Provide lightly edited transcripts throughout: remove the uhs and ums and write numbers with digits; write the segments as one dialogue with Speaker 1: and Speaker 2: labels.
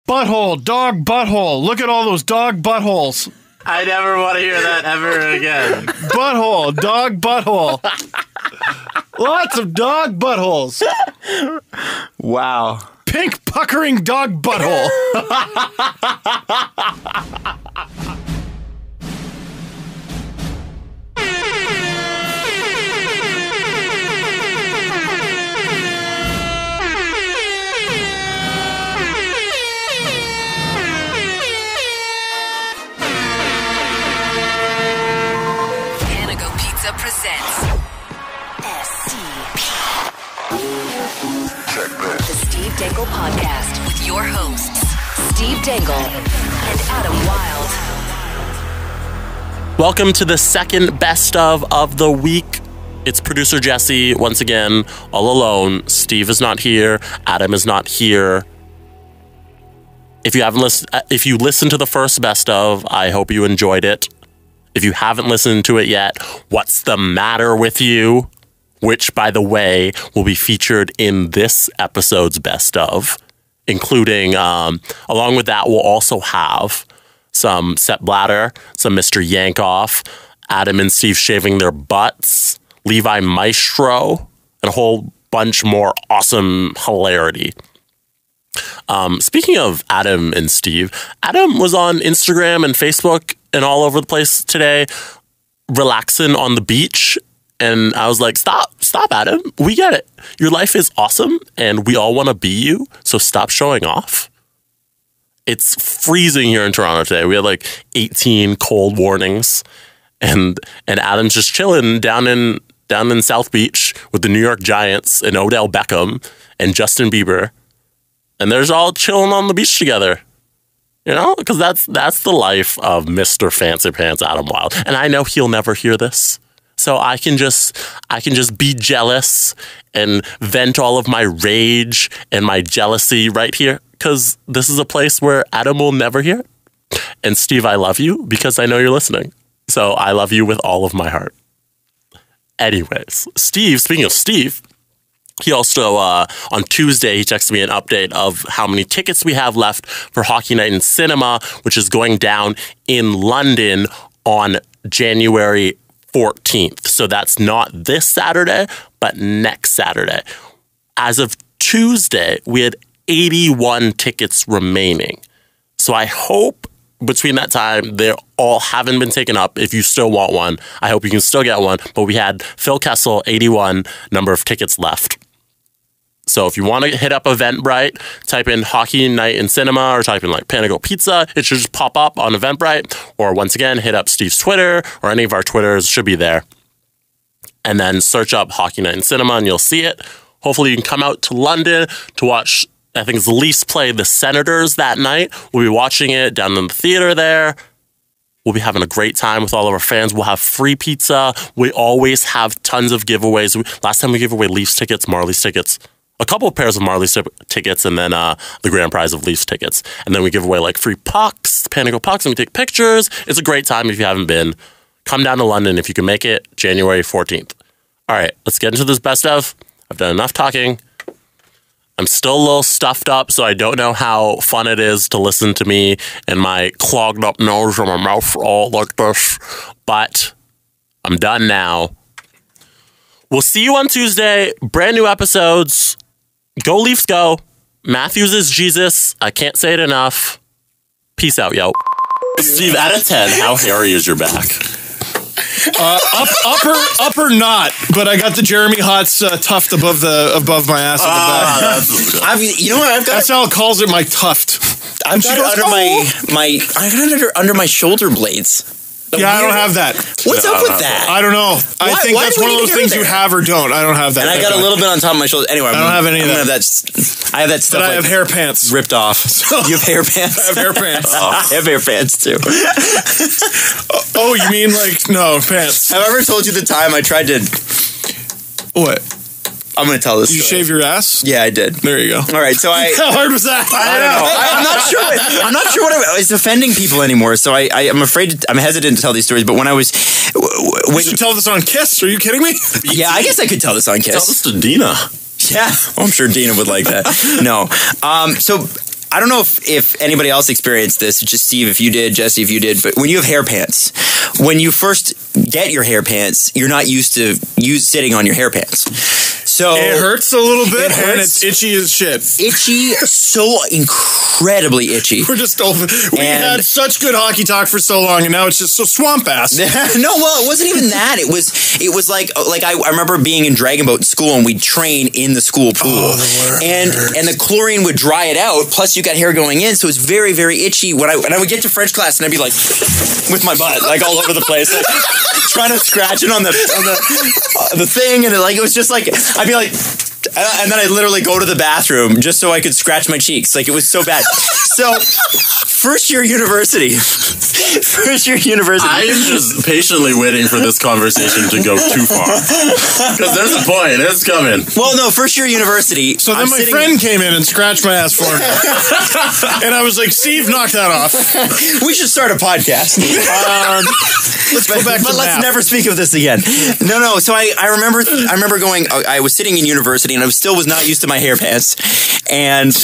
Speaker 1: Butthole, dog butthole. Look at all those dog buttholes.
Speaker 2: I never want to hear that ever again.
Speaker 1: Butthole, dog butthole. Lots of dog buttholes.
Speaker 3: Wow.
Speaker 1: Pink puckering dog butthole.
Speaker 4: Presents STP. The Steve Dangle Podcast with your hosts, Steve Dangle and Adam Wilde.
Speaker 2: Welcome to the second best of the week. It's producer Jesse, once again, all alone. Steve is not here. Adam is not here. If you listened to the first best of, I hope you enjoyed it. If you haven't listened to it yet, what's the matter with you? Which, by the way, will be featured in this episode's best of, including, along with that, we'll also have some Sepp Blatter, some Mr. Jankov, Adam and Steve shaving their butts, Levi Maestro, and a whole bunch more awesome hilarity. Speaking of Adam and Steve, Adam was on Instagram and Facebook and all over the place today, relaxing on the beach. And I was like, stop, Adam. We get it. Your life is awesome and we all want to be you. So stop showing off. It's freezing here in Toronto today. We had like 18 cold warnings and Adam's just chilling down in South Beach with the New York Giants and Odell Beckham and Justin Bieber. And they're all chilling on the beach together. You know, because that's the life of Mr. Fancy Pants Adam Wilde. And I know he'll never hear this. So I can just be jealous and vent all of my rage and my jealousy right here. Because this is a place where Adam will never hear it. And Steve, I love you because I know you're listening. So I love you with all of my heart. Anyways, Steve, speaking of Steve, he also, on Tuesday, he texted me an update of how many tickets we have left for Hockey Night in Cinema, which is going down in London on January 14th. So that's not this Saturday, but next Saturday. As of Tuesday, we had 81 tickets remaining. So I hope between that time, they all haven't been taken up. If you still want one, I hope you can still get one. But we had Phil Kessel, 81 number of tickets left. So if you want to hit up Eventbrite, type in Hockey Night in Cinema or type in like Panago Pizza. It should just pop up on Eventbrite. Or once again, hit up Steve's Twitter or any of our Twitters. Should be there. And then search up Hockey Night in Cinema and you'll see it. Hopefully you can come out to London to watch, I think it's the Leafs play the Senators that night. We'll be watching it down in the theater there. We'll be having a great time with all of our fans. We'll have free pizza. We always have tons of giveaways. Last time we gave away Leafs tickets, Marlies tickets. A couple of pairs of Marlies tickets and then the grand prize of Leafs tickets. And then we give away like free pucks, Panago pucks, and we take pictures. It's a great time if you haven't been. Come down to London if you can make it, January 14th. All right, let's get into this best of. I've done enough talking. I'm still a little stuffed up, so I don't know how fun it is to listen to me and my clogged up nose and my mouth all like this. But I'm done now. We'll see you on Tuesday. Brand new episodes. Go Leafs go. Matthews is Jesus. I can't say it enough. Peace out, yo. Steve, out of 10, how hairy is your back?
Speaker 1: Upper not, but I got the Jeremy Hotz tuft above my ass at the back.
Speaker 3: You know what I've got?
Speaker 1: That's how it calls it, my tuft.
Speaker 3: I've got it under my shoulder blades.
Speaker 1: I don't have that.
Speaker 3: What's up with that?
Speaker 1: I don't know. I think that's one of those things you have or don't. I don't have that.
Speaker 3: And I got a little bit on top of my shoulder. Anyway,
Speaker 1: I don't have any of that.
Speaker 3: I have that stuff.
Speaker 1: But I have hair pants
Speaker 3: ripped off. So you have hair pants?
Speaker 1: I have hair pants.
Speaker 3: I have hair pants too.
Speaker 1: Oh, you mean like, no, pants.
Speaker 3: Have I ever told you the time I tried to...
Speaker 1: What?
Speaker 3: I'm going to tell this
Speaker 1: story. You shave your ass?
Speaker 3: Yeah, I did.
Speaker 1: There you go.
Speaker 3: All right, so
Speaker 1: How hard was that?
Speaker 3: I don't know. I'm not sure what is offending people anymore, so I'm afraid I'm hesitant to tell these stories, but when I was...
Speaker 1: You should tell this on Kiss. Are you kidding me?
Speaker 3: Yeah, I guess I could tell this on Kiss.
Speaker 2: Tell this to Dina.
Speaker 3: Yeah, well, I'm sure Dina would like that. No. So I don't know if anybody else experienced this, just Steve, if you did, Jesse, if you did, but when you have hair pants, when you first get your hair pants, you're not used to sitting on your hair pants. So
Speaker 1: it hurts a little bit,
Speaker 3: It
Speaker 1: and
Speaker 3: hurts.
Speaker 1: it's itchy as shit.
Speaker 3: Itchy, so incredibly itchy.
Speaker 1: We're just over. We
Speaker 3: And-
Speaker 1: had such good hockey talk for so long, and now it's just so swamp ass.
Speaker 3: No, well, it wasn't even that. It was like I remember being in Dragon Boat in school, and we'd train in the school pool, and the chlorine would dry it out. Plus, you got hair going in, so it's very, very itchy. When I would get to French class, and I'd be like with my butt like all over the place, like, trying to scratch it on the thing, and it was just like I'd be like. And then I'd literally go to the bathroom just so I could scratch my cheeks. Like, it was so bad. So, first year university.
Speaker 2: I am just patiently waiting for this conversation to go too far. Because there's a point. It's coming.
Speaker 3: Well, no, first year university.
Speaker 1: So then my friend came in and scratched my ass for me. And I was like, Steve, knock that off.
Speaker 3: We should start a podcast.
Speaker 1: Let's go back to
Speaker 3: let's
Speaker 1: math.
Speaker 3: never speak of this again. No. So I remember going. I was sitting in university, and I was not used to my hair pants, and I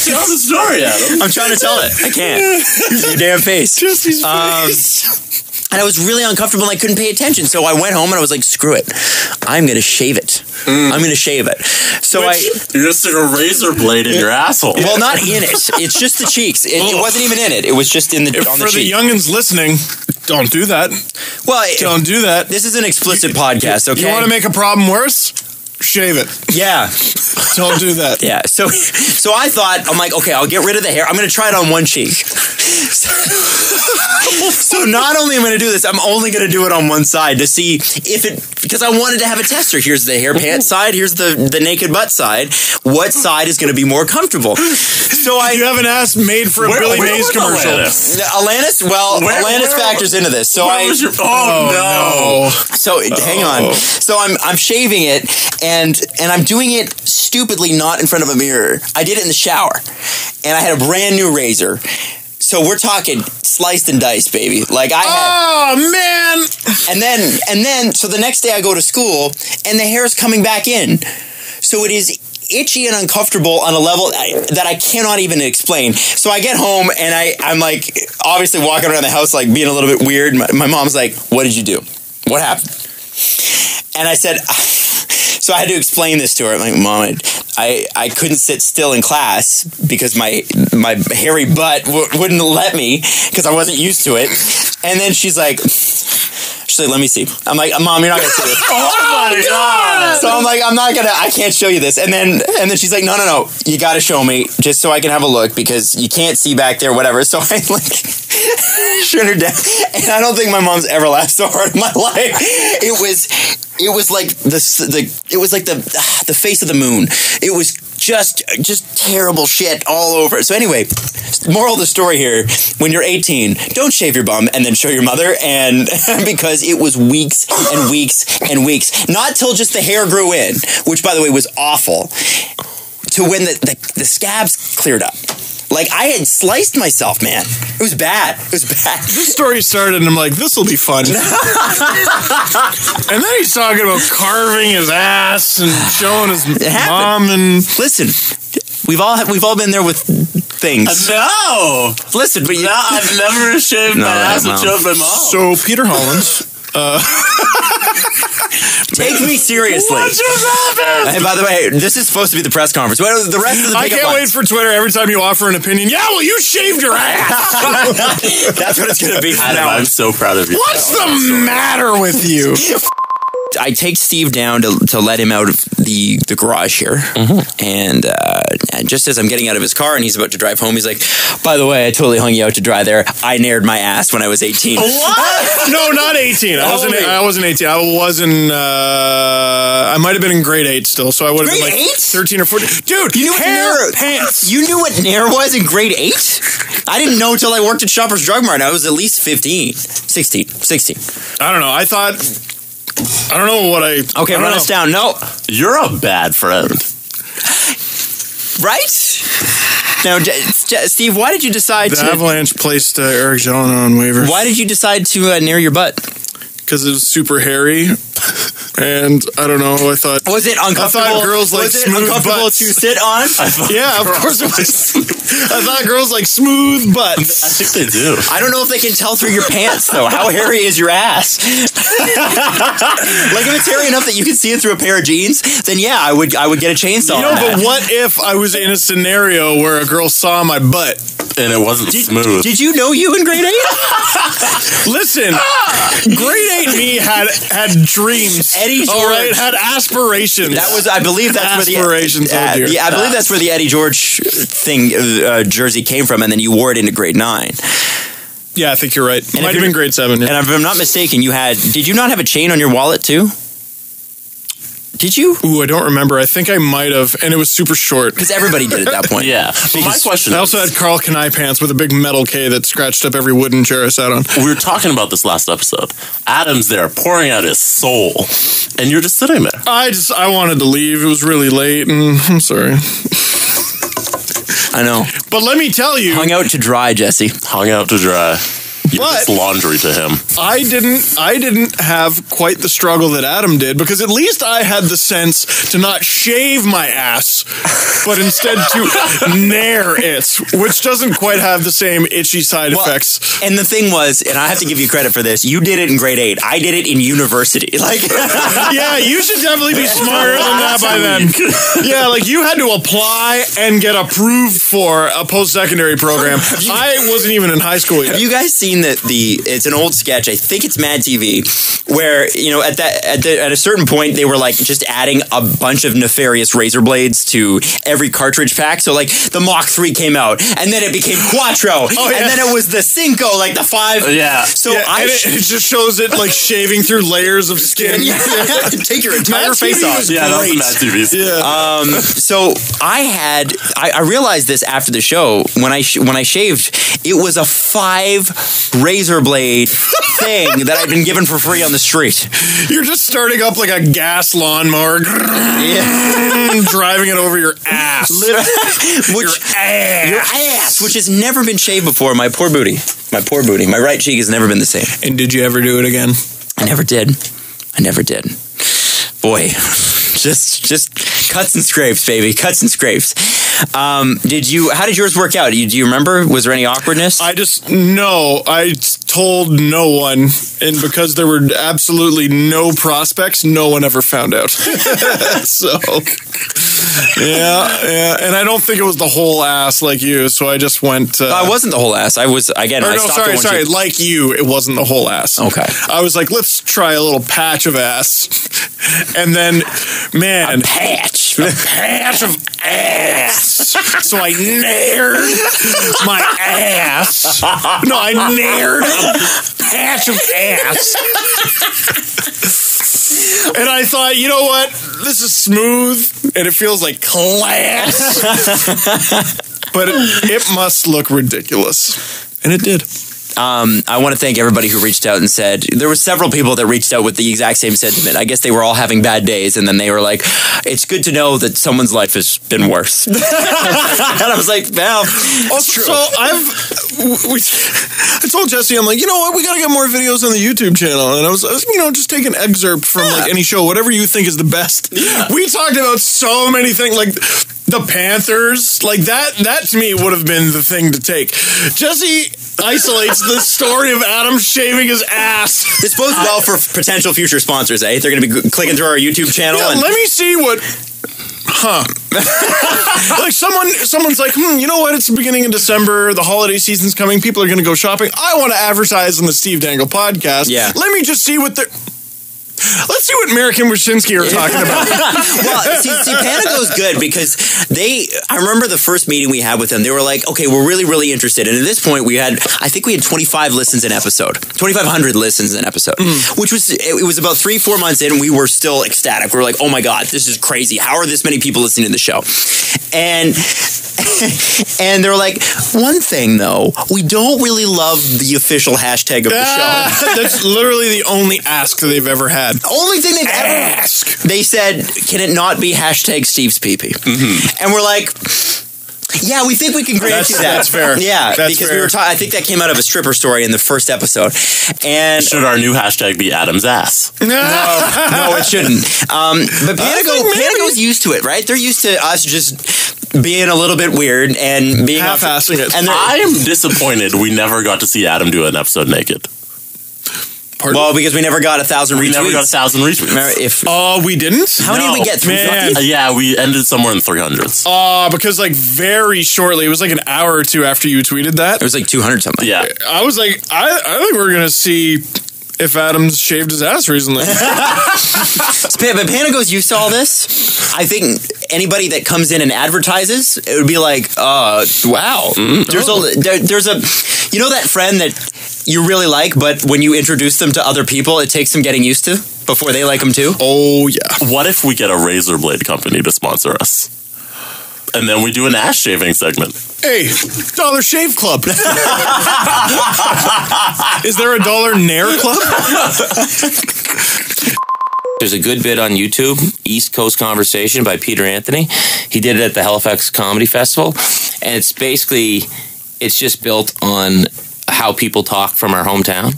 Speaker 2: Tell the story, Adam.
Speaker 3: I'm trying to tell it. I can't. Your damn face.
Speaker 1: Jesse's face.
Speaker 3: And I was really uncomfortable, and I couldn't pay attention. So I went home, and I was like, "Screw it, I'm going to shave it. I'm going to shave it." So
Speaker 2: You just took a razor blade in your asshole.
Speaker 3: well, not in it. It's just the cheeks. It wasn't even in it. It was just in the on the
Speaker 1: For the
Speaker 3: cheek.
Speaker 1: youngins listening, don't do that.
Speaker 3: Well,
Speaker 1: Don't do that.
Speaker 3: this is an explicit podcast. Okay,
Speaker 1: You want to make a problem worse? Shave it.
Speaker 3: yeah.
Speaker 1: Don't do that.
Speaker 3: Yeah, so I thought, I'm like, okay, I'll get rid of the hair. I'm going to try it on one cheek. So not only am I going to do this, I'm only going to do it on one side to see if it, because I wanted to have a tester. Here's the hair pants side. Here's the naked butt side. What side is going to be more comfortable? So
Speaker 1: You have an ass made for a Billy Mays commercial.
Speaker 3: Alanis, Alanis factors into this. So So hang on. So I'm shaving it, and I'm doing it stupidly not in front of a mirror. I did it in the shower, and I had a brand new razor. So we're talking sliced and diced, baby. Like I had.
Speaker 1: Oh man!
Speaker 3: And then so the next day I go to school, and the hair is coming back in. So it is itchy and uncomfortable on a level that I cannot even explain. So I get home, and I'm like obviously walking around the house like being a little bit weird. My mom's like, "What did you do? What happened?" And I said, so I had to explain this to her. I'm like, "Mom, I couldn't sit still in class because my hairy butt wouldn't let me because I wasn't used to it." And then she's like, "Let me see." I'm like, "Mom, you're not gonna see this."
Speaker 2: Oh my God.
Speaker 3: So I'm like, I can't show you this. And then she's like, no, you gotta show me just so I can have a look because you can't see back there, whatever. So I like shut her down. And I don't think my mom's ever laughed so hard in my life. It was like the face of the moon. It was just terrible shit all over. So anyway, moral of the story here, when you're 18, don't shave your bum and then show your mother, and because it was weeks and weeks and weeks. Not till just the hair grew in, which by the way was awful, to when the scabs cleared up. Like, I had sliced myself, man. It was bad. It was bad.
Speaker 1: This story started, and I'm like, this will be fun. And then he's talking about carving his ass and showing his mom. And
Speaker 3: listen, we've all been there with things.
Speaker 2: No.
Speaker 3: Listen, but
Speaker 2: I've never shaved my ass and showed my mom.
Speaker 1: So Peter Hollins.
Speaker 3: Take me seriously.
Speaker 2: What just happened?
Speaker 3: And by the way, this is supposed to be the press conference. What are the rest of the
Speaker 1: I can't wait for Twitter every time you offer an opinion. Yeah, well, you shaved your ass.
Speaker 3: That's what it's going to be from
Speaker 2: Adam,
Speaker 3: now on.
Speaker 2: I'm so proud of you.
Speaker 1: What's the matter with you?
Speaker 3: I take Steve down to let him out of the garage here. And just as I'm getting out of his car and he's about to drive home, he's like, "By the way, I totally hung you out to dry there. I nared my ass when I was 18.
Speaker 1: What? No, not 18. I wasn't 18. I wasn't. I might have been in grade 8 still, so I would have been
Speaker 3: Grade
Speaker 1: like
Speaker 3: 8?
Speaker 1: 13 or 14. Dude,
Speaker 3: You knew
Speaker 1: hair pants.
Speaker 3: You knew what nair was in grade 8? I didn't know until I worked at Shoppers Drug Mart. I was at least 16.
Speaker 1: I don't know. I don't know what I...
Speaker 3: Okay, run us down. No.
Speaker 2: You're a bad friend.
Speaker 3: Right? Now, Steve, why did you decide
Speaker 1: The
Speaker 3: to...
Speaker 1: Avalanche placed Eric Jallow on waivers.
Speaker 3: Why did you decide to nair your butt?
Speaker 1: Because it was super hairy. And I don't know. I thought
Speaker 3: Was it uncomfortable?
Speaker 1: I thought girls like
Speaker 3: was it
Speaker 1: smooth
Speaker 3: uncomfortable
Speaker 1: butts.
Speaker 3: to sit on?
Speaker 1: Yeah, of course it was. I thought girls like smooth butts.
Speaker 2: I think they do.
Speaker 3: I don't know if they can tell through your pants though. How hairy is your ass? Like if it's hairy enough that you can see it through a pair of jeans, then yeah, I would get a chainsaw.
Speaker 1: You know,
Speaker 3: on that.
Speaker 1: but what if I was in a scenario where a girl saw my butt?
Speaker 2: And it wasn't smooth.
Speaker 3: Did you know you in grade 8?
Speaker 1: Listen, grade 8 me had dreams.
Speaker 3: Eddie George.
Speaker 1: All right, had aspirations.
Speaker 3: That was, I believe, that's where the
Speaker 1: aspirations. Oh dear.
Speaker 3: yeah, I believe that's where the Eddie George thing jersey came from, and then you wore it into grade 9.
Speaker 1: Yeah, I think you're right.
Speaker 3: And
Speaker 1: Might have been grade 7. Yeah.
Speaker 3: And if I'm not mistaken, did you not have a chain on your wallet too? Did you?
Speaker 1: Ooh, I don't remember. I think I might have, and it was super short.
Speaker 3: Because everybody did at that point.
Speaker 2: Yeah. But my question
Speaker 1: I also had Carl Kanai pants with a big metal K that scratched up every wooden chair I sat on.
Speaker 2: we were talking about this last episode. Adam's there pouring out his soul, and you're just sitting there.
Speaker 1: I wanted to leave. It was really late, and I'm sorry.
Speaker 3: I know.
Speaker 1: But let me tell you,
Speaker 3: Hung out to dry, Jesse.
Speaker 2: Hung out to dry. You
Speaker 1: But-
Speaker 2: just laundry to him.
Speaker 1: I didn't have quite the struggle that Adam did, because at least I had the sense to not shave my ass, but instead to nair it, which doesn't quite have the same itchy side effects.
Speaker 3: And the thing was, and I have to give you credit for this, you did it in grade 8. I did it in university. Like,
Speaker 1: Yeah, you should definitely be smarter than that by then. Yeah, like you had to apply and get approved for a post-secondary program. I wasn't even in high school yet.
Speaker 3: have you guys seen it's an old sketch, I think it's Mad TV, where, you know, at a certain point they were like just adding a bunch of nefarious razor blades to every cartridge pack. So like the Mach 3 came out, and then it became Quattro,
Speaker 1: yeah.
Speaker 3: and then it was the Cinco, like the 5.
Speaker 2: Yeah.
Speaker 3: So
Speaker 1: Yeah, and it just shows it like shaving through layers of skin.
Speaker 3: take your entire
Speaker 1: Mad
Speaker 3: face
Speaker 1: TV
Speaker 3: off.
Speaker 1: was
Speaker 2: Yeah, that was
Speaker 1: great.
Speaker 2: Mad TVs.
Speaker 1: Yeah.
Speaker 3: So I realized this after the show when I shaved. It was a 5 razor blade thing that I'd been given for free on the street.
Speaker 1: You're just starting up like a gas lawnmower, driving it over your ass.
Speaker 3: Your ass, which has never been shaved before. My poor booty. My right cheek has never been the same.
Speaker 1: And did you ever do it again?
Speaker 3: I never did. Boy, just cuts and scrapes, baby. Cuts and scrapes. How did yours work out? Do you remember? Was there any awkwardness?
Speaker 1: I told no one, and because there were absolutely no prospects, no one ever found out. So, yeah, and I don't think it was the whole ass like you. So I just went.
Speaker 3: I wasn't the whole ass. I was again.
Speaker 1: Or
Speaker 3: I
Speaker 1: no,
Speaker 3: stopped at one
Speaker 1: sorry.
Speaker 3: cheek.
Speaker 1: Like you, it wasn't the whole ass.
Speaker 3: Okay.
Speaker 1: I was like, let's try a little patch of ass, and then, man,
Speaker 3: Patch.
Speaker 1: a patch of ass. So I nared my ass. No, I nared a patch of ass. And I thought, you know what? This is smooth, and it feels like class. But it must look ridiculous. And it did.
Speaker 3: I want to thank everybody who reached out and said, there were several people that reached out with the exact same sentiment. I guess they were all having bad days, and then they were like, it's good to know that someone's life has been worse. And I was like, well, it's true.
Speaker 1: So I told Jesse, I'm like, you know what? We got to get more videos on the YouTube channel. And I was just take an excerpt from like any show, whatever you think is the best. Yeah. We talked about so many things, like the Panthers, like that to me would have been the thing to take. Jesse isolates the story of Adam shaving his ass.
Speaker 3: This bodes well for potential future sponsors, eh? They're going to be clicking through our YouTube channel.
Speaker 1: Yeah,
Speaker 3: and
Speaker 1: let me see what. Like someone's like, you know what? It's the beginning of December. The holiday season's coming. People are going to go shopping. I want to advertise on the Steve Dangle podcast.
Speaker 3: Yeah.
Speaker 1: Let me just see what let's see what Merrick and Wyszynski are talking about.
Speaker 3: Well, see, Panago's good because I remember the first meeting we had with them, they were like, okay, we're really, really interested. And at this point, I think we had 25 listens an episode, 2,500 listens an episode, which it was about 3-4 months in, and we were still ecstatic. We were like, oh my God, this is crazy. How are this many people listening to the show? And they were like, one thing though, we don't really love the official hashtag of the show.
Speaker 1: That's literally the only ask they've ever had.
Speaker 3: Only thing they've ever
Speaker 1: asked.
Speaker 3: They said, can it not be hashtag Steve's pee-pee? And we're like, Yeah, we think we can grant you that.
Speaker 1: That's fair.
Speaker 3: Yeah,
Speaker 1: That's
Speaker 3: because
Speaker 1: fair.
Speaker 3: we were I think that came out of a stripper story in the first episode. And
Speaker 2: Should our new hashtag be Adam's ass?
Speaker 3: no, it shouldn't. But Panago's used to it, right? They're used to us just being a little bit weird and being
Speaker 1: half-assing it.
Speaker 3: And
Speaker 2: I am disappointed we never got to see Adam do an episode naked.
Speaker 1: Pardon?
Speaker 3: well, because we never got 1,000 retweets.
Speaker 2: We never got 1,000 retweets.
Speaker 3: Remember, if
Speaker 1: We didn't?
Speaker 3: how many did we get?
Speaker 1: Man.
Speaker 3: 350?
Speaker 2: Yeah, we ended somewhere in the 300s.
Speaker 1: Because like very shortly, it was like an hour or two after you tweeted that.
Speaker 3: It was like 200 something.
Speaker 2: Yeah.
Speaker 1: I was like, I think we're gonna see if Adam's shaved his ass recently.
Speaker 3: But Panago's used to all this. I think anybody that comes in and advertises, it would be like, wow. There's a, you know that friend that you really like, but when you introduce them to other people, it takes some getting used to before they like them too?
Speaker 1: Oh yeah.
Speaker 2: What if we get a razor blade company to sponsor us? And then we do an ass shaving segment.
Speaker 1: Hey, Dollar Shave Club. Is there a Dollar Nair Club?
Speaker 5: There's a good bit on YouTube, East Coast Conversation by Peter Anthony. He did it at the Halifax Comedy Festival. And it's basically, it's just built on how people talk from our hometown.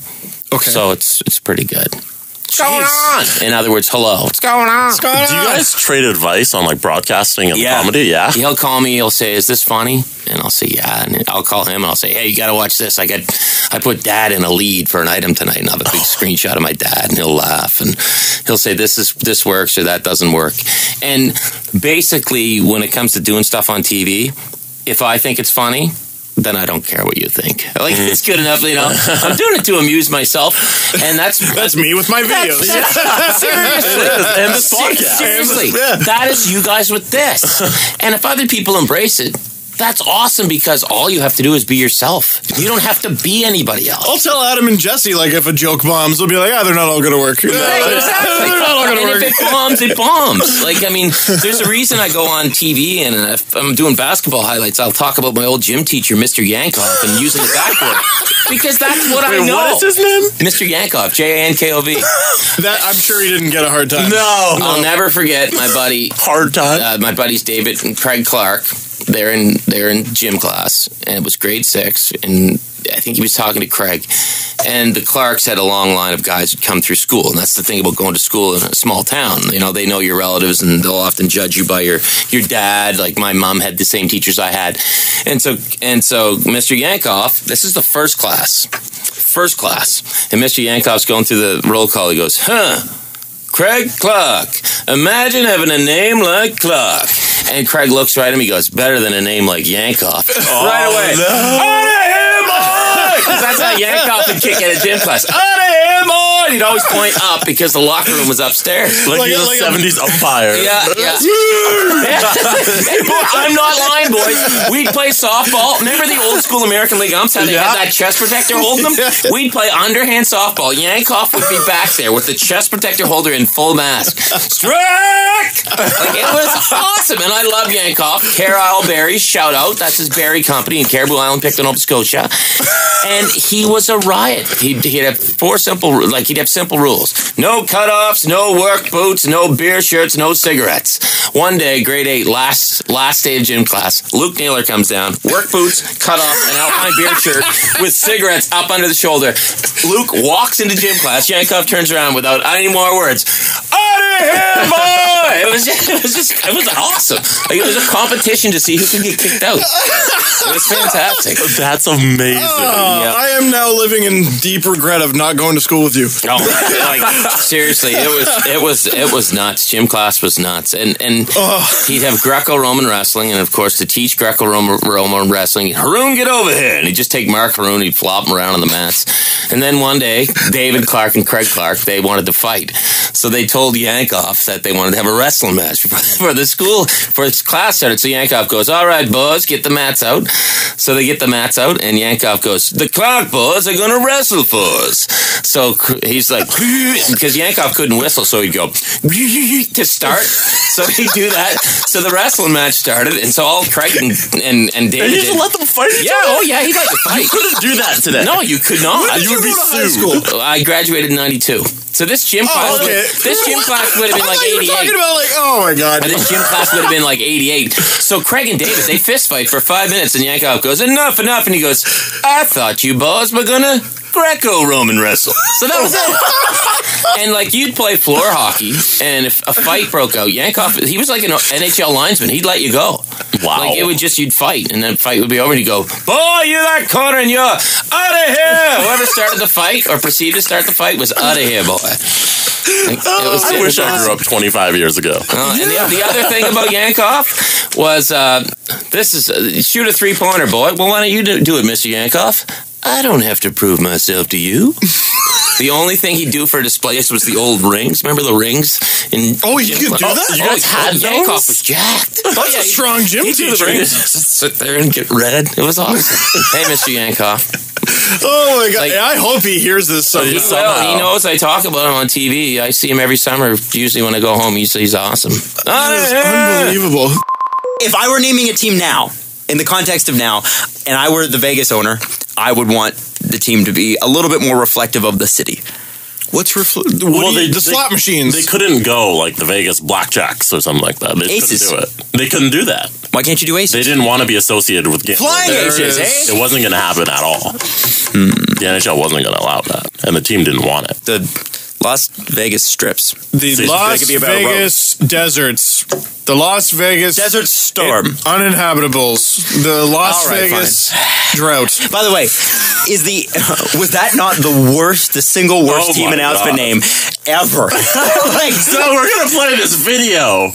Speaker 1: Okay.
Speaker 5: So it's pretty good. What's going on? In other words, hello. What's going on?
Speaker 2: Do you guys trade advice on like broadcasting and comedy? Yeah.
Speaker 5: He'll call me, he'll say, is this funny? And I'll say, yeah. And I'll call him and I'll say, hey, you got to watch this. I put dad in a lead for an item tonight and I have a big screenshot of my dad, and he'll laugh and he'll say, this works or that doesn't work. And basically, when it comes to doing stuff on TV, if I think it's funny, then I don't care what you think. Like, it's good enough, you know. I'm doing it to amuse myself, and that's
Speaker 1: me with my videos.
Speaker 5: Seriously.
Speaker 2: And this podcast.
Speaker 5: Seriously.
Speaker 1: Yeah.
Speaker 5: That is you guys with this. And if other people embrace it, that's awesome, because all you have to do is be yourself. You don't have to be anybody else.
Speaker 1: I'll tell Adam and Jesse, like, if a joke bombs, they'll be like, they're not all going to work.
Speaker 5: Right, exactly.
Speaker 1: They're not all going to
Speaker 5: And
Speaker 1: work.
Speaker 5: if it bombs, it bombs. Like, I mean, there's a reason I go on TV, and if I'm doing basketball highlights, I'll talk about my old gym teacher, Mr. Yankov, and using the backboard. Because that's what I know.
Speaker 2: What is his name?
Speaker 5: Mr. Yankov, Jankov.
Speaker 1: That, I'm sure he didn't get a hard time.
Speaker 2: No.
Speaker 5: I'll never forget my buddy,
Speaker 2: Hard time.
Speaker 5: my buddies David and Craig Clark. They're in gym class, and it was grade 6, and I think he was talking to Craig. And the Clarks had a long line of guys who'd come through school, and that's the thing about going to school in a small town. You know, they know your relatives, and they'll often judge you by your dad. Like, my mom had the same teachers I had. And so Mr. Yankov, this is the first class. And Mr. Yankov's going through the roll call. He goes, Craig Clark. Imagine having a name like Clark. And Craig looks right at him. He goes, better than a name like Jankov. Right away. Out of here, boy! Because that's how Jankov would kick at a gym class. Out of here, boy! And he'd always point up because the locker room was upstairs.
Speaker 2: Like you're the 70s umpire.
Speaker 5: Yeah. I'm not lying, boys. We'd play softball. Remember the old school American League umps? How they had that chest protector holding them? We'd play underhand softball. Yankov would be back there with the chest protector holder in full mask. Strike! Like, it was awesome. And I love Jankov. Carlisle Berries, shout out. That's his berry company in Caribou Island, Picton, Nova Scotia. And he was a riot. He'd have he'd have simple rules. No cutoffs, no work boots, no beer shirts, no cigarettes. One day, grade 8, last day of gym class, Luke Naylor comes down, work boots, cutoff, and alpine beer shirt with cigarettes up under the shoulder. Luke walks into gym class. Jankov turns around without any more words. Out of here, boy! It was awesome. Like, it was a competition to see who could get kicked out. It was fantastic.
Speaker 2: That's amazing.
Speaker 1: I am now living in deep regret of not going to school with you.
Speaker 5: Oh, like, seriously, it was nuts. Gym class was nuts, and he'd have Greco-Roman wrestling, and of course, to teach Greco-Roman wrestling, Haroon, get over here, and he'd just take Mark Haroon, he'd flop him around on the mats, and then one day, David Clark and Craig Clark, they wanted to fight, so they told Jankov that they wanted to have a wrestling match for the school, for his class started. So Jankov goes, all right, boys, get the mats out. So they get the mats out, and Jankov goes, the Clark boys are going to wrestle for us. So he's like, because Jankov couldn't whistle, so he'd go to start. So he'd do that. So the wrestling match started, and so all Craig and David
Speaker 2: You just let them fight each
Speaker 5: yeah,
Speaker 2: other?
Speaker 5: oh yeah, he'd like to fight.
Speaker 2: You couldn't do that today.
Speaker 5: No, you could not.
Speaker 2: You would be sued.
Speaker 5: I graduated in 92. So this gym class, this gym class would have been like 88.
Speaker 1: Talking about like, oh my god.
Speaker 5: And this gym class would have been like 88. So Craig and David, they fist fight for 5 minutes, and Yankov goes, enough, and he goes, I thought you boys were gonna Greco-Roman wrestle. So that was it. And like you'd play floor hockey, and if a fight broke out, Yankov, he was like an NHL linesman. He'd let you go.
Speaker 2: Wow.
Speaker 5: Like it would just, you'd fight, and then the fight would be over, and he'd go, boy, you that corner, and you're out of here. Whoever started the fight or proceeded to start the fight was out of here, boy. Like,
Speaker 2: I wish I grew up 25 years ago.
Speaker 5: And the other thing about Yankov was, this is, shoot a three-pointer, boy. Well, why don't you do it, Mr. Yankov? I don't have to prove myself to you. The only thing he'd do for displays was the old rings. Remember the rings?
Speaker 1: You could do that?
Speaker 2: You guys had those?
Speaker 5: Yankov was jacked.
Speaker 1: That's a strong gym teacher.
Speaker 5: Just sit there and get red. It was awesome. Hey, Mr. Yankov.
Speaker 1: Oh my god!
Speaker 5: Like,
Speaker 1: I hope he hears this somehow.
Speaker 5: He knows I talk about him on TV. I see him every summer. Usually when I go home, he's awesome.
Speaker 1: That is unbelievable.
Speaker 3: If I were naming a team now, in the context of now, and I were the Vegas owner, I would want the team to be a little bit more reflective of the city.
Speaker 1: What's the slot machines?
Speaker 2: They couldn't go like the Vegas Blackjacks or something like that. They
Speaker 3: Aces.
Speaker 2: couldn't do it. They couldn't do that.
Speaker 3: Why can't you do aces?
Speaker 2: They didn't want to be associated with gambling.
Speaker 3: Flying aces, eh?
Speaker 2: It wasn't going to happen at all. The NHL wasn't going to allow that, and the team didn't want it.
Speaker 3: The Las Vegas strips.
Speaker 1: The Las Vegas deserts. The Las Vegas
Speaker 3: Desert Storm.
Speaker 1: Uninhabitables. The Las Vegas drought.
Speaker 3: By the way, was that not the single worst team announcement name ever?
Speaker 2: So we're going to play this video.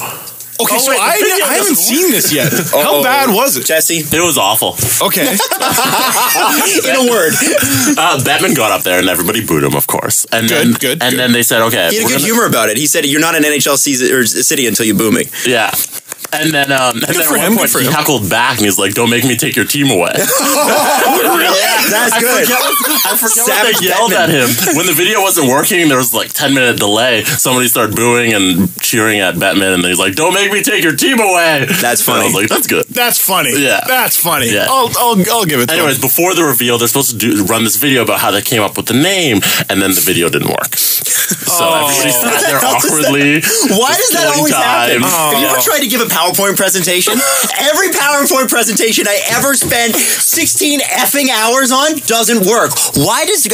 Speaker 1: Okay, so I haven't seen this yet. How bad was it?
Speaker 3: Jesse?
Speaker 2: It was awful.
Speaker 1: Okay.
Speaker 3: In a word.
Speaker 2: Bettman got up there and everybody booed him, of course. And
Speaker 1: Good.
Speaker 2: then they said, okay.
Speaker 3: He had a good humor about it. He said, you're not an NHL city until you boo me.
Speaker 2: Yeah. And then at one point, he heckled back and he's like, don't make me take your team away.
Speaker 3: Really? That's good.
Speaker 2: I forget what they yelled at him. When the video wasn't working, there was like 10-minute delay. Somebody started booing and cheering at Bettman, and then he's like, don't make me take your team away.
Speaker 3: That's funny.
Speaker 2: And I was like, that's good.
Speaker 1: That's funny.
Speaker 2: Yeah.
Speaker 1: That's funny.
Speaker 2: Yeah.
Speaker 1: I'll give it to
Speaker 2: Anyways,
Speaker 1: him.
Speaker 2: before the reveal, they're supposed to run this video about how they came up with the name, and then the video didn't work. So everybody sat there awkwardly.
Speaker 3: Why does that always happen?
Speaker 2: Oh.
Speaker 3: Have you ever tried to give a PowerPoint presentation? Every PowerPoint presentation I ever spent 16 effing hours on doesn't work. Why does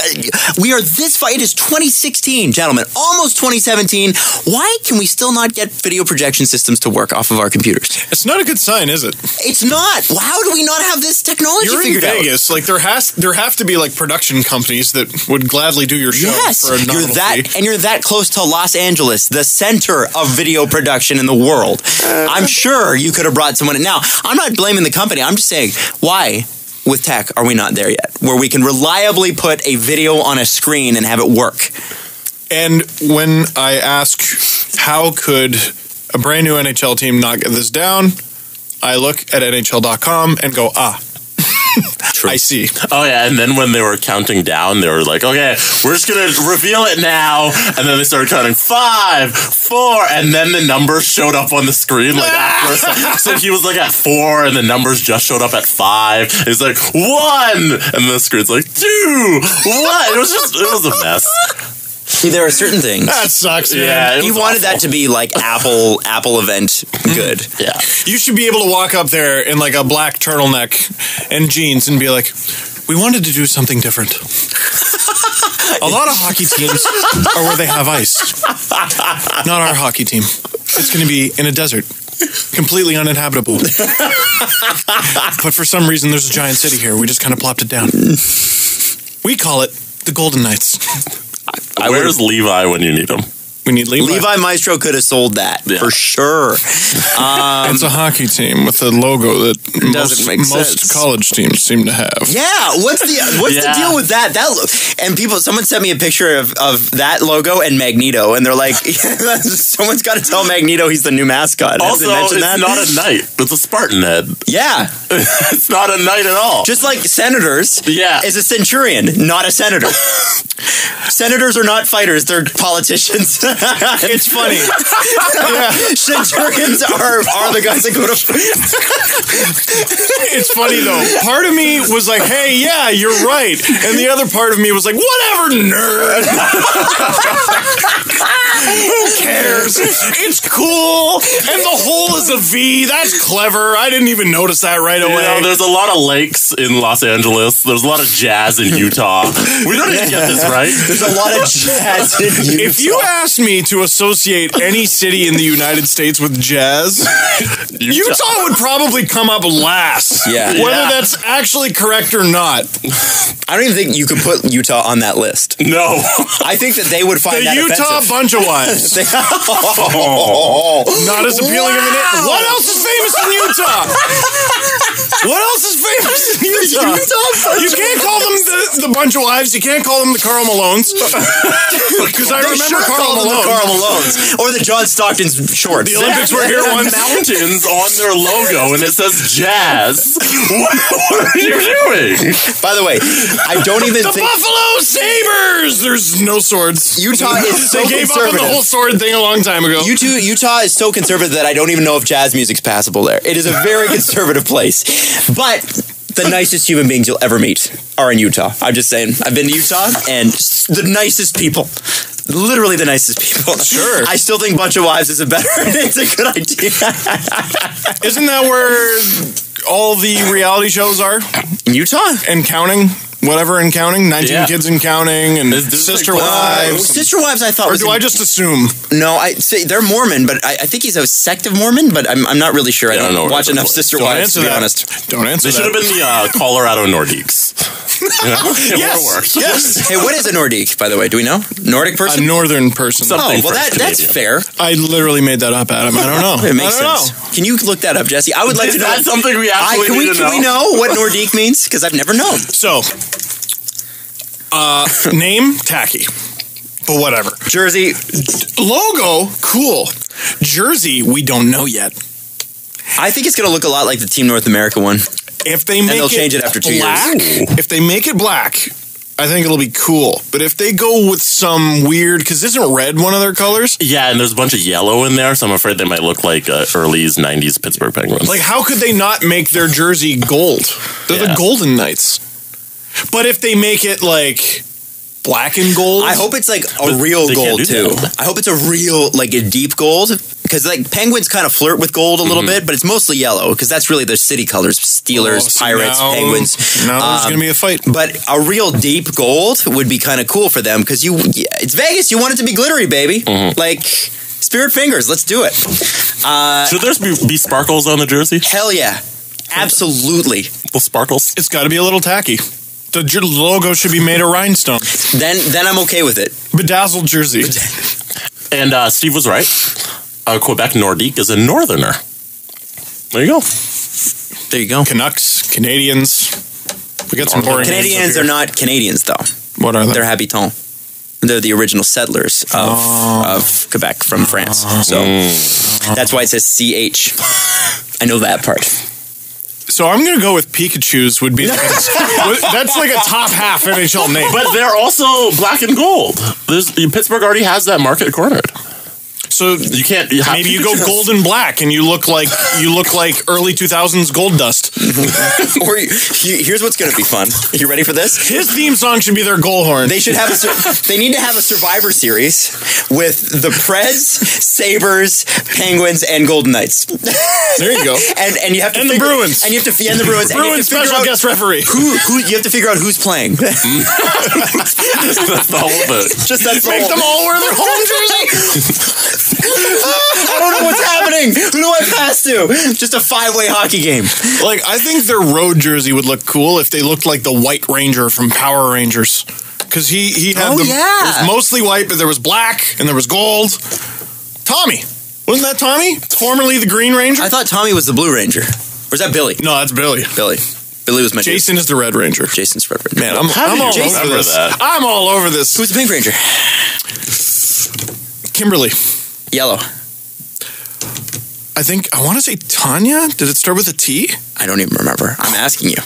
Speaker 3: we are this fight? It is 2016, gentlemen, almost 2017. Why can we still not get video projection systems to work off of our computers?
Speaker 1: It's not a good sign, is it?
Speaker 3: It's not. How do we not have this technology
Speaker 1: You're
Speaker 3: figured
Speaker 1: in
Speaker 3: out?
Speaker 1: Vegas. Like there have to be like production companies that would gladly do your show for a nominal fee.
Speaker 3: And you're that close to Los Angeles, the center of video production in the world. I'm sure you could have brought someone in. Now, I'm not blaming the company. I'm just saying, why with tech are we not there yet? Where we can reliably put a video on a screen and have it work.
Speaker 1: And when I ask how could a brand new NHL team not get this down, I look at NHL.com and go,
Speaker 3: True.
Speaker 1: I see.
Speaker 2: Oh, yeah, and then when they were counting down, they were like, okay, we're just going to reveal it now. And then they started counting 5, 4, and then the numbers showed up on the screen. Like after a second. So he was like at 4, and the numbers just showed up at 5. He's like, 1! And the screen's like, 2! What? It was a mess.
Speaker 3: See, there are certain things.
Speaker 1: That sucks, man.
Speaker 2: Yeah,
Speaker 3: You wanted that to be like Apple event good.
Speaker 2: Yeah.
Speaker 1: You should be able to walk up there in like a black turtleneck and jeans and be like, we wanted to do something different. A lot of hockey teams are where they have ice. Not our hockey team. It's going to be in a desert. Completely uninhabitable. But for some reason, there's a giant city here. We just kind of plopped it down. We call it the Golden Knights.
Speaker 2: Where's Levi when you need him?
Speaker 1: We need Levi.
Speaker 3: Levi Maestro could have sold that for sure.
Speaker 1: It's a hockey team with a logo that
Speaker 3: Doesn't make
Speaker 1: most
Speaker 3: sense.
Speaker 1: college teams seem to have.
Speaker 3: Yeah, what's the deal with that? And someone sent me a picture of that logo and Magneto, and they're like, someone's got to tell Magneto he's the new mascot.
Speaker 2: Also, it's not a knight. It's a Spartan head.
Speaker 3: Yeah.
Speaker 2: It's not a knight at all.
Speaker 3: Just like senators is a centurion, not a senator. Senators are not fighters, they're politicians.
Speaker 1: It's funny. Yeah.
Speaker 3: Centurions are the guys that go to.
Speaker 1: It's funny though. Part of me was like, "Hey, yeah, you're right," and the other part of me was like, "Whatever, nerd. Who cares? It's cool, and the hole is a V. That's clever. I didn't even notice that right away."
Speaker 2: You know, there's a lot of lakes in Los Angeles. There's a lot of jazz in Utah. We don't even get this right.
Speaker 3: There's a lot of jazz in Utah.
Speaker 1: If you asked me to associate any city in the United States with jazz, Utah would probably come up last.
Speaker 3: Yeah.
Speaker 1: Whether that's actually correct or not.
Speaker 3: I don't even think you could put Utah on that list.
Speaker 2: No.
Speaker 3: I think that they would find
Speaker 1: The
Speaker 3: that
Speaker 1: Utah
Speaker 3: offensive.
Speaker 1: Buncha Wives. Not as appealing of a name. What else is famous in Utah? What else is famous in Utah? You can't call them the Buncha Wives. You can't call them the Karl Malones. Because I remember Karl
Speaker 3: Malones. Or the John Stockton's shorts.
Speaker 1: The Olympics were here once.
Speaker 2: Mountains on their logo, and it says jazz. What are you doing?
Speaker 3: By the way, I don't even
Speaker 1: The
Speaker 3: think
Speaker 1: Buffalo Sabres. There's no swords.
Speaker 3: Utah is so
Speaker 1: They gave up on
Speaker 3: conservative.
Speaker 1: the whole sword thing a long time ago.
Speaker 3: Utah is so conservative that I don't even know if jazz music's passable there. It is a very conservative place. But the nicest human beings you'll ever meet are in Utah. I'm just saying. I've been to Utah, and the nicest people. Literally the nicest people.
Speaker 1: Sure.
Speaker 3: I still think Buncha Wives is it's a good idea.
Speaker 1: Isn't that where all the reality shows are?
Speaker 3: In Utah?
Speaker 1: And counting? Whatever and counting? 19
Speaker 2: Yeah.
Speaker 1: Kids and Counting and
Speaker 2: This is
Speaker 1: Sister
Speaker 2: like-
Speaker 1: Wives.
Speaker 3: Sister Wives, I thought
Speaker 1: Or
Speaker 3: was
Speaker 1: do I just assume?
Speaker 3: No, I say they're Mormon, but I think he's a sect of Mormon, but I'm not really sure. I don't
Speaker 2: know
Speaker 3: watch
Speaker 2: what
Speaker 3: enough
Speaker 2: that's
Speaker 3: Sister
Speaker 1: Don't
Speaker 3: Wives, to
Speaker 1: answer
Speaker 3: be
Speaker 1: that.
Speaker 3: honest.
Speaker 1: Don't answer
Speaker 2: They should have
Speaker 1: that.
Speaker 2: been the Colorado Nordiques. You know? It
Speaker 1: Yes.
Speaker 2: would've worked.
Speaker 1: Yes.
Speaker 3: Hey, what is a Nordique, by the way? Do we know? Nordic
Speaker 1: A
Speaker 3: person?
Speaker 1: northern person.
Speaker 2: Something
Speaker 3: Oh, well,
Speaker 2: French
Speaker 3: that's
Speaker 2: Canadian.
Speaker 3: fair.
Speaker 1: I literally made that up, Adam. I don't know.
Speaker 3: It makes
Speaker 1: I don't
Speaker 3: sense.
Speaker 1: know.
Speaker 3: Can you look that up, Jesse? I would like
Speaker 2: Is
Speaker 3: to know.
Speaker 2: that something we actually
Speaker 3: Can
Speaker 2: need to
Speaker 3: we know what Nordique means? Because I've never known.
Speaker 1: So, name, tacky. But whatever.
Speaker 3: Jersey.
Speaker 1: Logo, cool. Jersey, we don't know yet.
Speaker 3: I think it's going to look a lot like the Team North America one.
Speaker 1: If they make
Speaker 3: they'll change it after 2 years.
Speaker 1: black, if they make it black, I think it'll be cool. But if they go with some weird, because isn't red one of their colors?
Speaker 2: Yeah, and there's a bunch of yellow in there, so I'm afraid they might look like early 90s Pittsburgh Penguins.
Speaker 1: Like, how could they not make their jersey gold? They're the
Speaker 2: Yeah.
Speaker 1: Golden Knights. But if they make it like black and gold,
Speaker 3: I hope it's like a
Speaker 2: But
Speaker 3: real
Speaker 2: they can't
Speaker 3: gold
Speaker 2: do
Speaker 3: too.
Speaker 2: that.
Speaker 3: I hope it's a real, like a deep gold. Because like penguins kind of flirt with gold a little bit, but it's mostly yellow because that's really their city colors: Steelers,
Speaker 1: Oh, so
Speaker 3: Pirates,
Speaker 1: now-
Speaker 3: Penguins.
Speaker 1: Now there's going to be a fight.
Speaker 3: But a real deep gold would be kind of cool for them because it's Vegas. You want it to be glittery, baby. Like Spirit Fingers. Let's do it.
Speaker 2: Should there be sparkles on the jersey?
Speaker 3: Hell yeah, absolutely.
Speaker 2: Little sparkles?
Speaker 1: It's got to be a little tacky. The logo should be made of rhinestone.
Speaker 3: Then I'm okay with it.
Speaker 1: Bedazzled jersey.
Speaker 2: And Steve was right. Quebec Nordique is a northerner. There you go.
Speaker 3: There you go.
Speaker 1: Canucks, Canadians. We got some boring names
Speaker 3: Canadians
Speaker 1: up
Speaker 3: are
Speaker 1: here.
Speaker 3: not Canadians though.
Speaker 1: What are they?
Speaker 3: They're Habitants. They're the original settlers of Quebec from France. So that's why it says CH. I know that part.
Speaker 1: So I'm going to go with Pikachu's would be like that's like a top half NHL name.
Speaker 2: But they're also black and gold. Pittsburgh already has that market cornered.
Speaker 1: So
Speaker 2: You can't.
Speaker 1: maybe you go gold and black and you look like early 2000s Gold Dust.
Speaker 3: Or here's what's going to be fun. You ready for this?
Speaker 1: His theme song should be their goal horn.
Speaker 3: They should have they need to have a Survivor Series with the Preds, Sabres, Penguins, and Golden Knights.
Speaker 1: There you go.
Speaker 3: And you have to
Speaker 1: And the
Speaker 3: figure-
Speaker 1: Bruins.
Speaker 3: and you have to and the Bruins. and you have
Speaker 1: Bruins
Speaker 3: to figure
Speaker 1: special
Speaker 3: out
Speaker 1: guest referee.
Speaker 3: who you have to figure out who's playing.
Speaker 2: That's the whole thing.
Speaker 3: Just that's the
Speaker 1: Make
Speaker 3: whole-
Speaker 1: them all wear their home jersey.
Speaker 3: I don't know what's happening. Who do I pass to? Just a 5-way hockey game.
Speaker 1: Like, I think their road jersey would look cool if they looked like the White Ranger from Power Rangers. Because he had
Speaker 3: Oh,
Speaker 1: it
Speaker 3: yeah.
Speaker 1: was mostly white, but there was black and there was gold. Tommy. Wasn't that Tommy? Formerly the Green Ranger?
Speaker 3: I thought Tommy was the Blue Ranger. Or is that Billy?
Speaker 1: No, that's Billy.
Speaker 3: Billy was my dude.
Speaker 1: Jason is the Red Ranger.
Speaker 3: Jason's Red Ranger.
Speaker 1: Man, I'm
Speaker 2: How do
Speaker 1: all
Speaker 2: you
Speaker 1: over
Speaker 2: remember
Speaker 1: this.
Speaker 2: that?
Speaker 1: I'm all over this.
Speaker 3: Who's the Pink Ranger?
Speaker 1: Kimberly.
Speaker 3: Yellow.
Speaker 1: I want to say Tanya. Did it start with a T?
Speaker 3: I don't even remember. I'm asking you.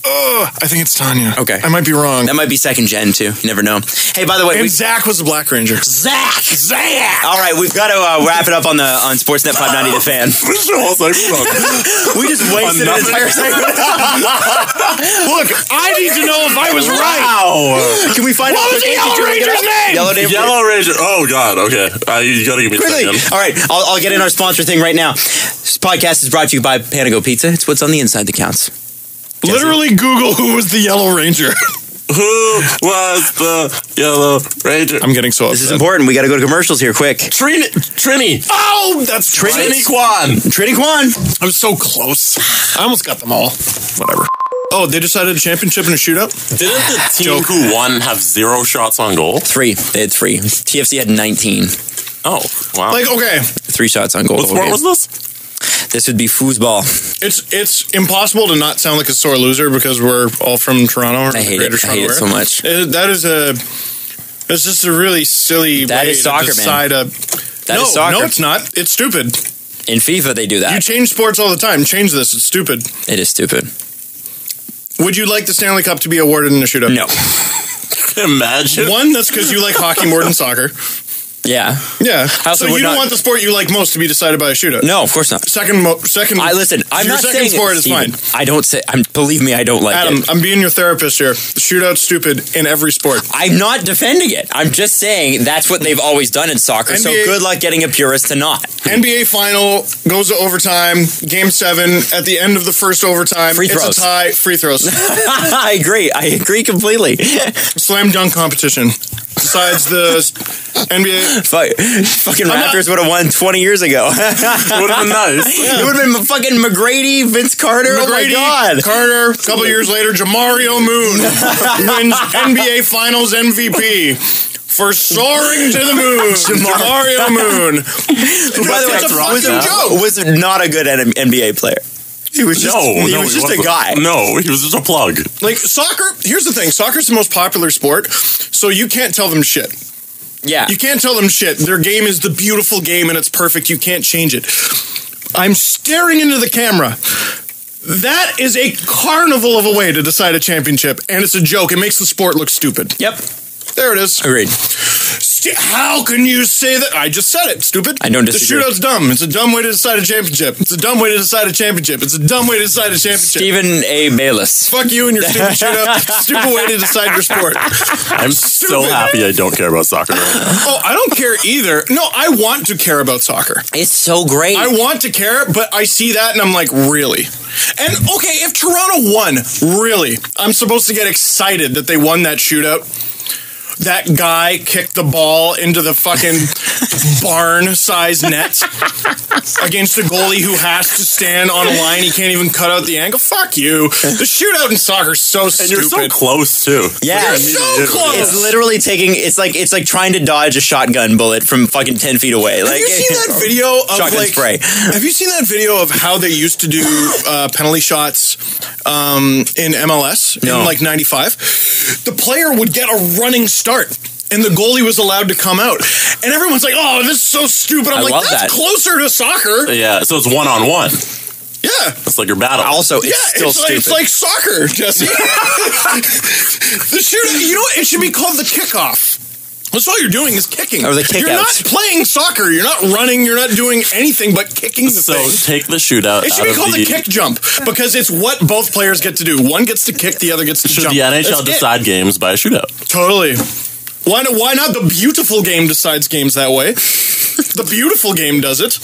Speaker 1: I think it's Tanya.
Speaker 3: Okay.
Speaker 1: I might be wrong.
Speaker 3: That might be second gen, too. You never know. Hey, by the way...
Speaker 1: And Zach was the Black Ranger.
Speaker 3: Zach! All right, we've got to wrap it up on Sportsnet 590 The Fan. We just wasted an entire segment.
Speaker 1: Look, I need to know if I was right.
Speaker 3: Wow. Can we find out...
Speaker 1: What was the Yellow Ranger's name?
Speaker 2: Yellow Ranger. Oh, God. Okay. You got to give me a second.
Speaker 3: All right, I'll get in our sponsor thing right now. This podcast is brought to you by Panago Pizza. It's what's on the inside that counts.
Speaker 1: Literally Google who was the Yellow Ranger.
Speaker 2: Who was the Yellow Ranger?
Speaker 1: I'm getting so upset.
Speaker 3: This is important. We got to go to commercials here quick.
Speaker 2: Trini.
Speaker 1: Oh, that's
Speaker 2: Trini Kwan.
Speaker 3: Trini Kwan.
Speaker 1: I was so close. I almost got them all. Whatever. Oh, they decided a championship in a shootout?
Speaker 2: Didn't the team who won have 0 shots on goal?
Speaker 3: 3. They had 3. TFC had 19.
Speaker 2: Oh, wow.
Speaker 1: Like, okay.
Speaker 3: 3 shots on goal.
Speaker 2: What sport was this?
Speaker 3: This would be foosball.
Speaker 1: It's impossible to not sound like a sore loser because we're all from Toronto.
Speaker 3: I hate it so much.
Speaker 1: It's just a really silly
Speaker 3: That
Speaker 1: way
Speaker 3: is soccer,
Speaker 1: to decide
Speaker 3: man. That is soccer.
Speaker 1: No, it's not. It's stupid.
Speaker 3: In FIFA, they do that.
Speaker 1: You change sports all the time. Change this. It's stupid.
Speaker 3: It is stupid.
Speaker 1: Would you like the Stanley Cup to be awarded in a shootout?
Speaker 3: No.
Speaker 2: Imagine.
Speaker 1: One, that's because you like hockey more than soccer.
Speaker 3: Yeah.
Speaker 1: Yeah.
Speaker 3: Also,
Speaker 1: So you don't want the sport you like most to be decided by a shootout?
Speaker 3: No, of course not.
Speaker 1: Second.
Speaker 3: Listen, I'm
Speaker 1: your
Speaker 3: not
Speaker 1: second
Speaker 3: saying
Speaker 1: sport is
Speaker 3: Steven,
Speaker 1: fine.
Speaker 3: I don't say. Believe me, I don't like
Speaker 1: Adam,
Speaker 3: it.
Speaker 1: I'm being your therapist here. The shootout's stupid in every sport.
Speaker 3: I'm not defending it. I'm just saying that's what they've always done in soccer. So
Speaker 1: NBA
Speaker 3: good luck getting a purist to not.
Speaker 1: NBA final goes to overtime. Game 7 at the end of the first overtime.
Speaker 3: Free throws.
Speaker 1: It's a tie. Free throws.
Speaker 3: I agree completely.
Speaker 1: Slam dunk competition. Besides the NBA.
Speaker 3: Fucking Raptors would have won 20 years ago.
Speaker 2: Would have been nice.
Speaker 3: It would have been fucking McGrady, Vince Carter. Oh my God.
Speaker 1: Carter. A couple years later, Jamario Moon wins NBA Finals MVP for soaring to the moon. Jamario Moon.
Speaker 3: By the way, was not a good NBA player. He was just, a guy.
Speaker 2: No, he was just a plug.
Speaker 1: Like soccer, here's the thing. Soccer's the most popular sport, so you can't tell them shit.
Speaker 3: Yeah.
Speaker 1: You can't tell them shit. Their game is the beautiful game and it's perfect. You can't change it. I'm staring into the camera. That is a carnival of a way to decide a championship, and it's a joke. It makes the sport look stupid.
Speaker 3: Yep.
Speaker 1: There it is.
Speaker 3: Agreed.
Speaker 1: How can you say that? I just said it. Stupid.
Speaker 3: I don't disagree.
Speaker 1: The shootout's dumb. It's a dumb way to decide a championship. It's a dumb way to decide a championship. It's a dumb way to decide a championship.
Speaker 3: Stephen A. Bayless.
Speaker 1: Fuck you and your stupid shootout. Stupid way to decide your sport.
Speaker 2: I'm so happy I don't care about soccer right now.
Speaker 1: Oh, I don't care either. No, I want to care about soccer.
Speaker 3: It's so great.
Speaker 1: I want to care, but I see that and I'm like, really? And okay, if Toronto won, really, I'm supposed to get excited that they won that shootout. That guy kicked the ball into the fucking barn-sized net against a goalie who has to stand on a line. He can't even cut out the angle. Fuck you. The shootout in soccer is so stupid.
Speaker 2: And you're so close, too.
Speaker 3: Yeah.
Speaker 1: You're so close.
Speaker 3: It's literally it's like trying to dodge a shotgun bullet from fucking 10 feet away.
Speaker 1: Have you seen that video of
Speaker 3: shotgun spray?
Speaker 1: Have you seen that video of how they used to do penalty shots in MLS in like 95? The player would get a running start, and the goalie was allowed to come out. And everyone's like, oh, this is so stupid. I'm like, that's closer to soccer.
Speaker 2: Yeah, so it's one-on-one.
Speaker 1: Yeah.
Speaker 2: It's like your battle.
Speaker 3: Also, it's still stupid.
Speaker 1: It's like soccer, Jesse. The shooting, you know what? It should be called the kickoff. That's all you're doing is kicking.
Speaker 3: Or the kick
Speaker 1: You're not playing soccer. You're not running. You're not doing anything but kicking the thing.
Speaker 2: So take the shootout.
Speaker 1: It should be called the kick jump because it's what both players get to do. One gets to kick, the other gets to jump.
Speaker 2: Should the NHL decide games by a shootout?
Speaker 1: Totally. Why not? The beautiful game decides games that way. The beautiful game does it.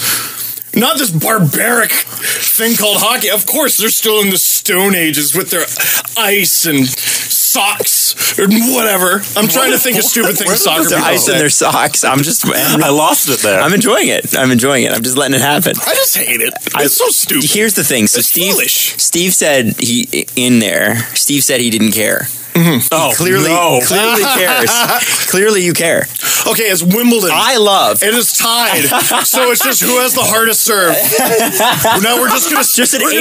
Speaker 1: Not this barbaric thing called hockey. Of course, they're still in the Stone Ages with their ice and socks or whatever. I'm trying to think of stupid things soccer people
Speaker 3: ice
Speaker 1: say.
Speaker 3: in their socks.
Speaker 2: I lost it there.
Speaker 3: I'm enjoying it. I'm just letting it happen.
Speaker 1: I just hate it. It's so stupid.
Speaker 3: Here's the thing. So
Speaker 1: it's
Speaker 3: Steve said Steve said he didn't care.
Speaker 2: Mm-hmm. Oh,
Speaker 3: clearly cares. Clearly you care.
Speaker 1: Okay, it's Wimbledon.
Speaker 3: It
Speaker 1: is tied. So it's just who has the hardest serve. Now we're just gonna set up a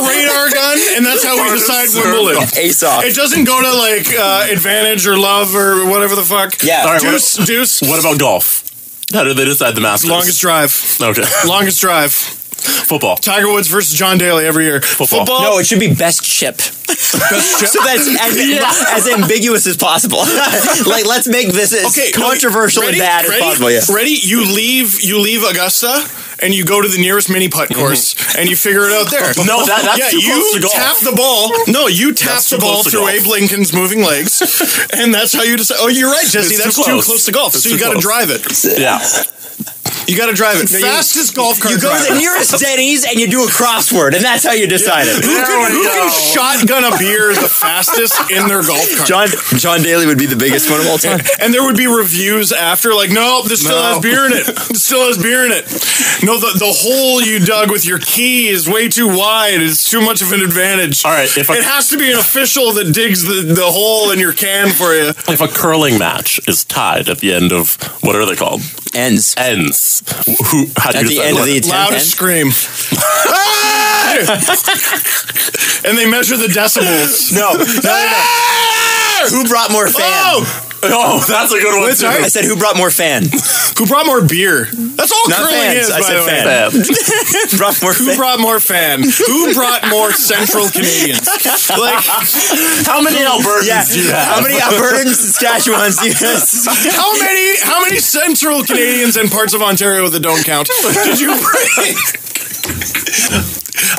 Speaker 1: radar gun, and that's how we decide Wimbledon.
Speaker 3: Ace off.
Speaker 1: It doesn't go to like advantage or love or whatever the fuck.
Speaker 3: Yeah.
Speaker 2: All right,
Speaker 1: deuce.
Speaker 2: What about golf? How do they decide the Masters?
Speaker 1: Longest drive.
Speaker 2: Okay.
Speaker 1: Longest drive.
Speaker 2: Football.
Speaker 1: Tiger Woods versus John Daly every year.
Speaker 2: Football.
Speaker 3: No, it should be best chip.
Speaker 1: Best chip.
Speaker 3: So that's as ambiguous as possible. Like, let's make this as controversial and bad as possible. Yeah.
Speaker 1: Ready? You leave Augusta and you go to the nearest mini putt course and you figure it out there.
Speaker 2: No, that's too close to golf.
Speaker 1: Tap the ball. No, you tap the ball through Abe Lincoln's moving legs, and that's how you decide. Oh, you're right, Jesse. That's too close to golf. So you got to drive it.
Speaker 2: Yeah.
Speaker 1: You got to drive it. Fastest golf cart.
Speaker 3: You go to the nearest Denny's and you do a crossword, and that's how you decide it.
Speaker 1: Who can shotgun a beer the fastest in their golf cart?
Speaker 3: John Daly would be the biggest one of all time.
Speaker 1: And there would be reviews after, like, no, this still has beer in it. This still has beer in it. No, the hole you dug with your key is way too wide. It's too much of an advantage.
Speaker 2: All right,
Speaker 1: it has to be an official that digs the hole in your can for you.
Speaker 2: If a curling match is tied at the end of, what are they called?
Speaker 3: Ends.
Speaker 2: How do you
Speaker 3: at the end of the
Speaker 1: loudest scream. And they measure the decibels.
Speaker 3: No. Who brought more fan?
Speaker 2: Oh, that's a good one.
Speaker 3: Too. I said, who brought more fan?
Speaker 1: Who brought more beer? That's all
Speaker 3: Not
Speaker 1: curling
Speaker 3: fans.
Speaker 1: is,
Speaker 3: I
Speaker 1: by
Speaker 3: said
Speaker 1: the way.
Speaker 3: fan. Brought more
Speaker 1: Who
Speaker 3: fan?
Speaker 1: brought more fan? Who brought more Central Canadians? Like,
Speaker 2: how many Albertans do you have?
Speaker 3: How many Albertans and Saskatchewans do you have?
Speaker 1: How many Central Canadians and parts of Ontario that don't count did you bring?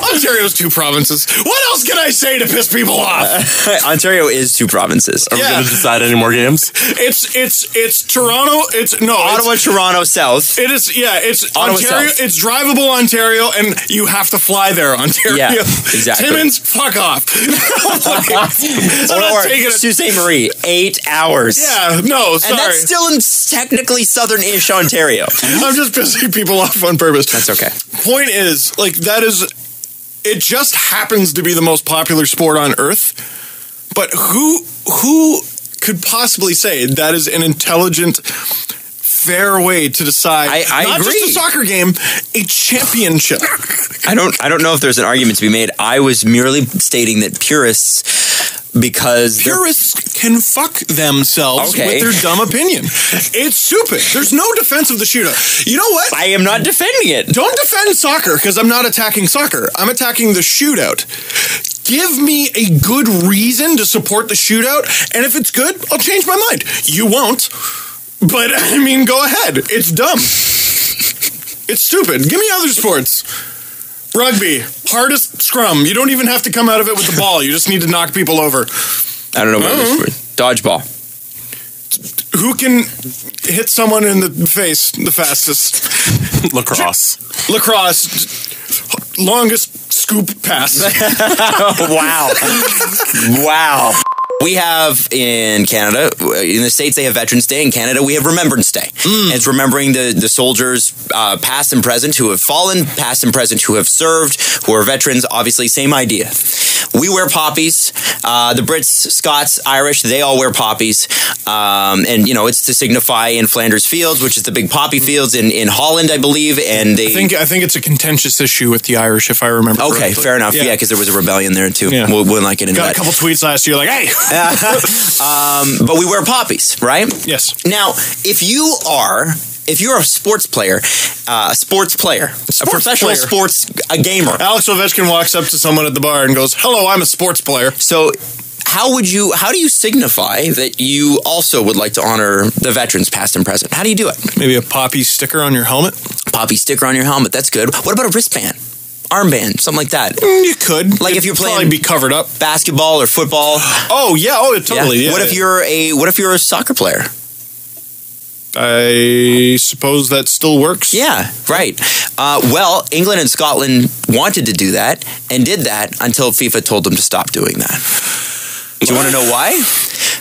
Speaker 1: Ontario's 2 provinces. What else can I say to piss people off?
Speaker 3: Ontario is 2 provinces.
Speaker 2: Are we going to decide any more games?
Speaker 1: It's Toronto.
Speaker 3: Ottawa, Toronto, South.
Speaker 1: It is. Yeah, it's
Speaker 3: Ottawa,
Speaker 1: Ontario.
Speaker 3: South.
Speaker 1: It's drivable Ontario, and you have to fly there, Ontario.
Speaker 3: Yeah, exactly.
Speaker 1: Timmins, fuck off.
Speaker 3: Or Sault Ste. Marie, 8 hours.
Speaker 1: Yeah, no, sorry.
Speaker 3: And that's still in technically southern-ish Ontario.
Speaker 1: I'm just pissing people off on purpose.
Speaker 3: That's okay.
Speaker 1: Point is, like, that is. It just happens to be the most popular sport on Earth, but who could possibly say that is an intelligent, fair way to decide?
Speaker 3: I
Speaker 1: not
Speaker 3: agree.
Speaker 1: just a soccer game, a championship.
Speaker 3: I don't know if there's an argument to be made. I was merely stating that purists, because
Speaker 1: purists can fuck themselves with their dumb opinion. It's stupid. There's no defense of the shootout. You know what?
Speaker 3: I am not defending it.
Speaker 1: Don't defend soccer, because I'm not attacking soccer. I'm attacking the shootout. Give me a good reason to support the shootout, and if it's good, I'll change my mind. You won't, but I mean, go ahead. It's dumb. It's stupid. Give me other sports. Rugby, hardest scrum. You don't even have to come out of it with the ball. You just need to knock people over.
Speaker 3: I don't know what this is. Dodgeball.
Speaker 1: Who can hit someone in the face the fastest?
Speaker 2: Lacrosse.
Speaker 1: Longest scoop pass.
Speaker 3: Wow. Wow. We have in Canada, in the States, they have Veterans Day. In Canada, we have Remembrance Day. And it's remembering the soldiers, past and present, who have fallen, past and present, who have served, who are veterans. Obviously, same idea. We wear poppies. The Brits, Scots, Irish, they all wear poppies. And, you know, it's to signify in Flanders Fields, which is the big poppy fields in Holland, I believe. And they
Speaker 1: I think it's a contentious issue with the Irish, if I remember correctly.
Speaker 3: Fair enough. Yeah, because there was a rebellion there, too. Yeah. We'll not get into that.
Speaker 1: Got a couple tweets last year like, hey!
Speaker 3: But we wear poppies, right?
Speaker 1: Yes.
Speaker 3: Now, if you're a sports player, a professional sports gamer.
Speaker 1: Alex Ovechkin walks up to someone at the bar and goes, hello, I'm a sports player.
Speaker 3: So how do you signify that you also would like to honor the veterans past and present? How do you do it?
Speaker 1: Maybe a poppy sticker on your helmet?
Speaker 3: Poppy sticker on your helmet, that's good. What about a wristband? Armband, something like that.
Speaker 1: You could.
Speaker 3: Like if you're playing,
Speaker 1: probably be covered up.
Speaker 3: Basketball or football.
Speaker 1: Oh yeah, totally. Yeah.
Speaker 3: What if you're a soccer player?
Speaker 1: I suppose that still works.
Speaker 3: Yeah, right. Well, England and Scotland wanted to do that and did that until FIFA told them to stop doing that. Do you want to know why?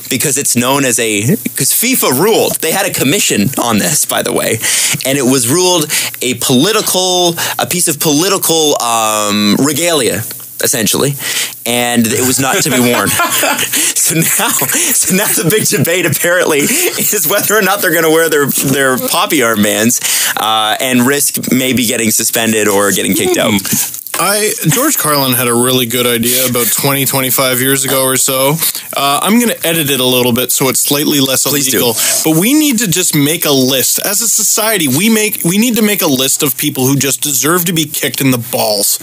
Speaker 3: Because it's known as because FIFA ruled. They had a commission on this, by the way, and it was ruled a piece of political regalia, essentially, and it was not to be worn. So now the big debate apparently is whether or not they're going to wear their poppy armbands and risk maybe getting suspended or getting kicked out.
Speaker 1: George Carlin had a really good idea about 20, 25 years ago or so. I'm going to edit it a little bit so it's slightly less illegal. But we need to just make a list. As a society, we need to make a list of people who just deserve to be kicked in the balls.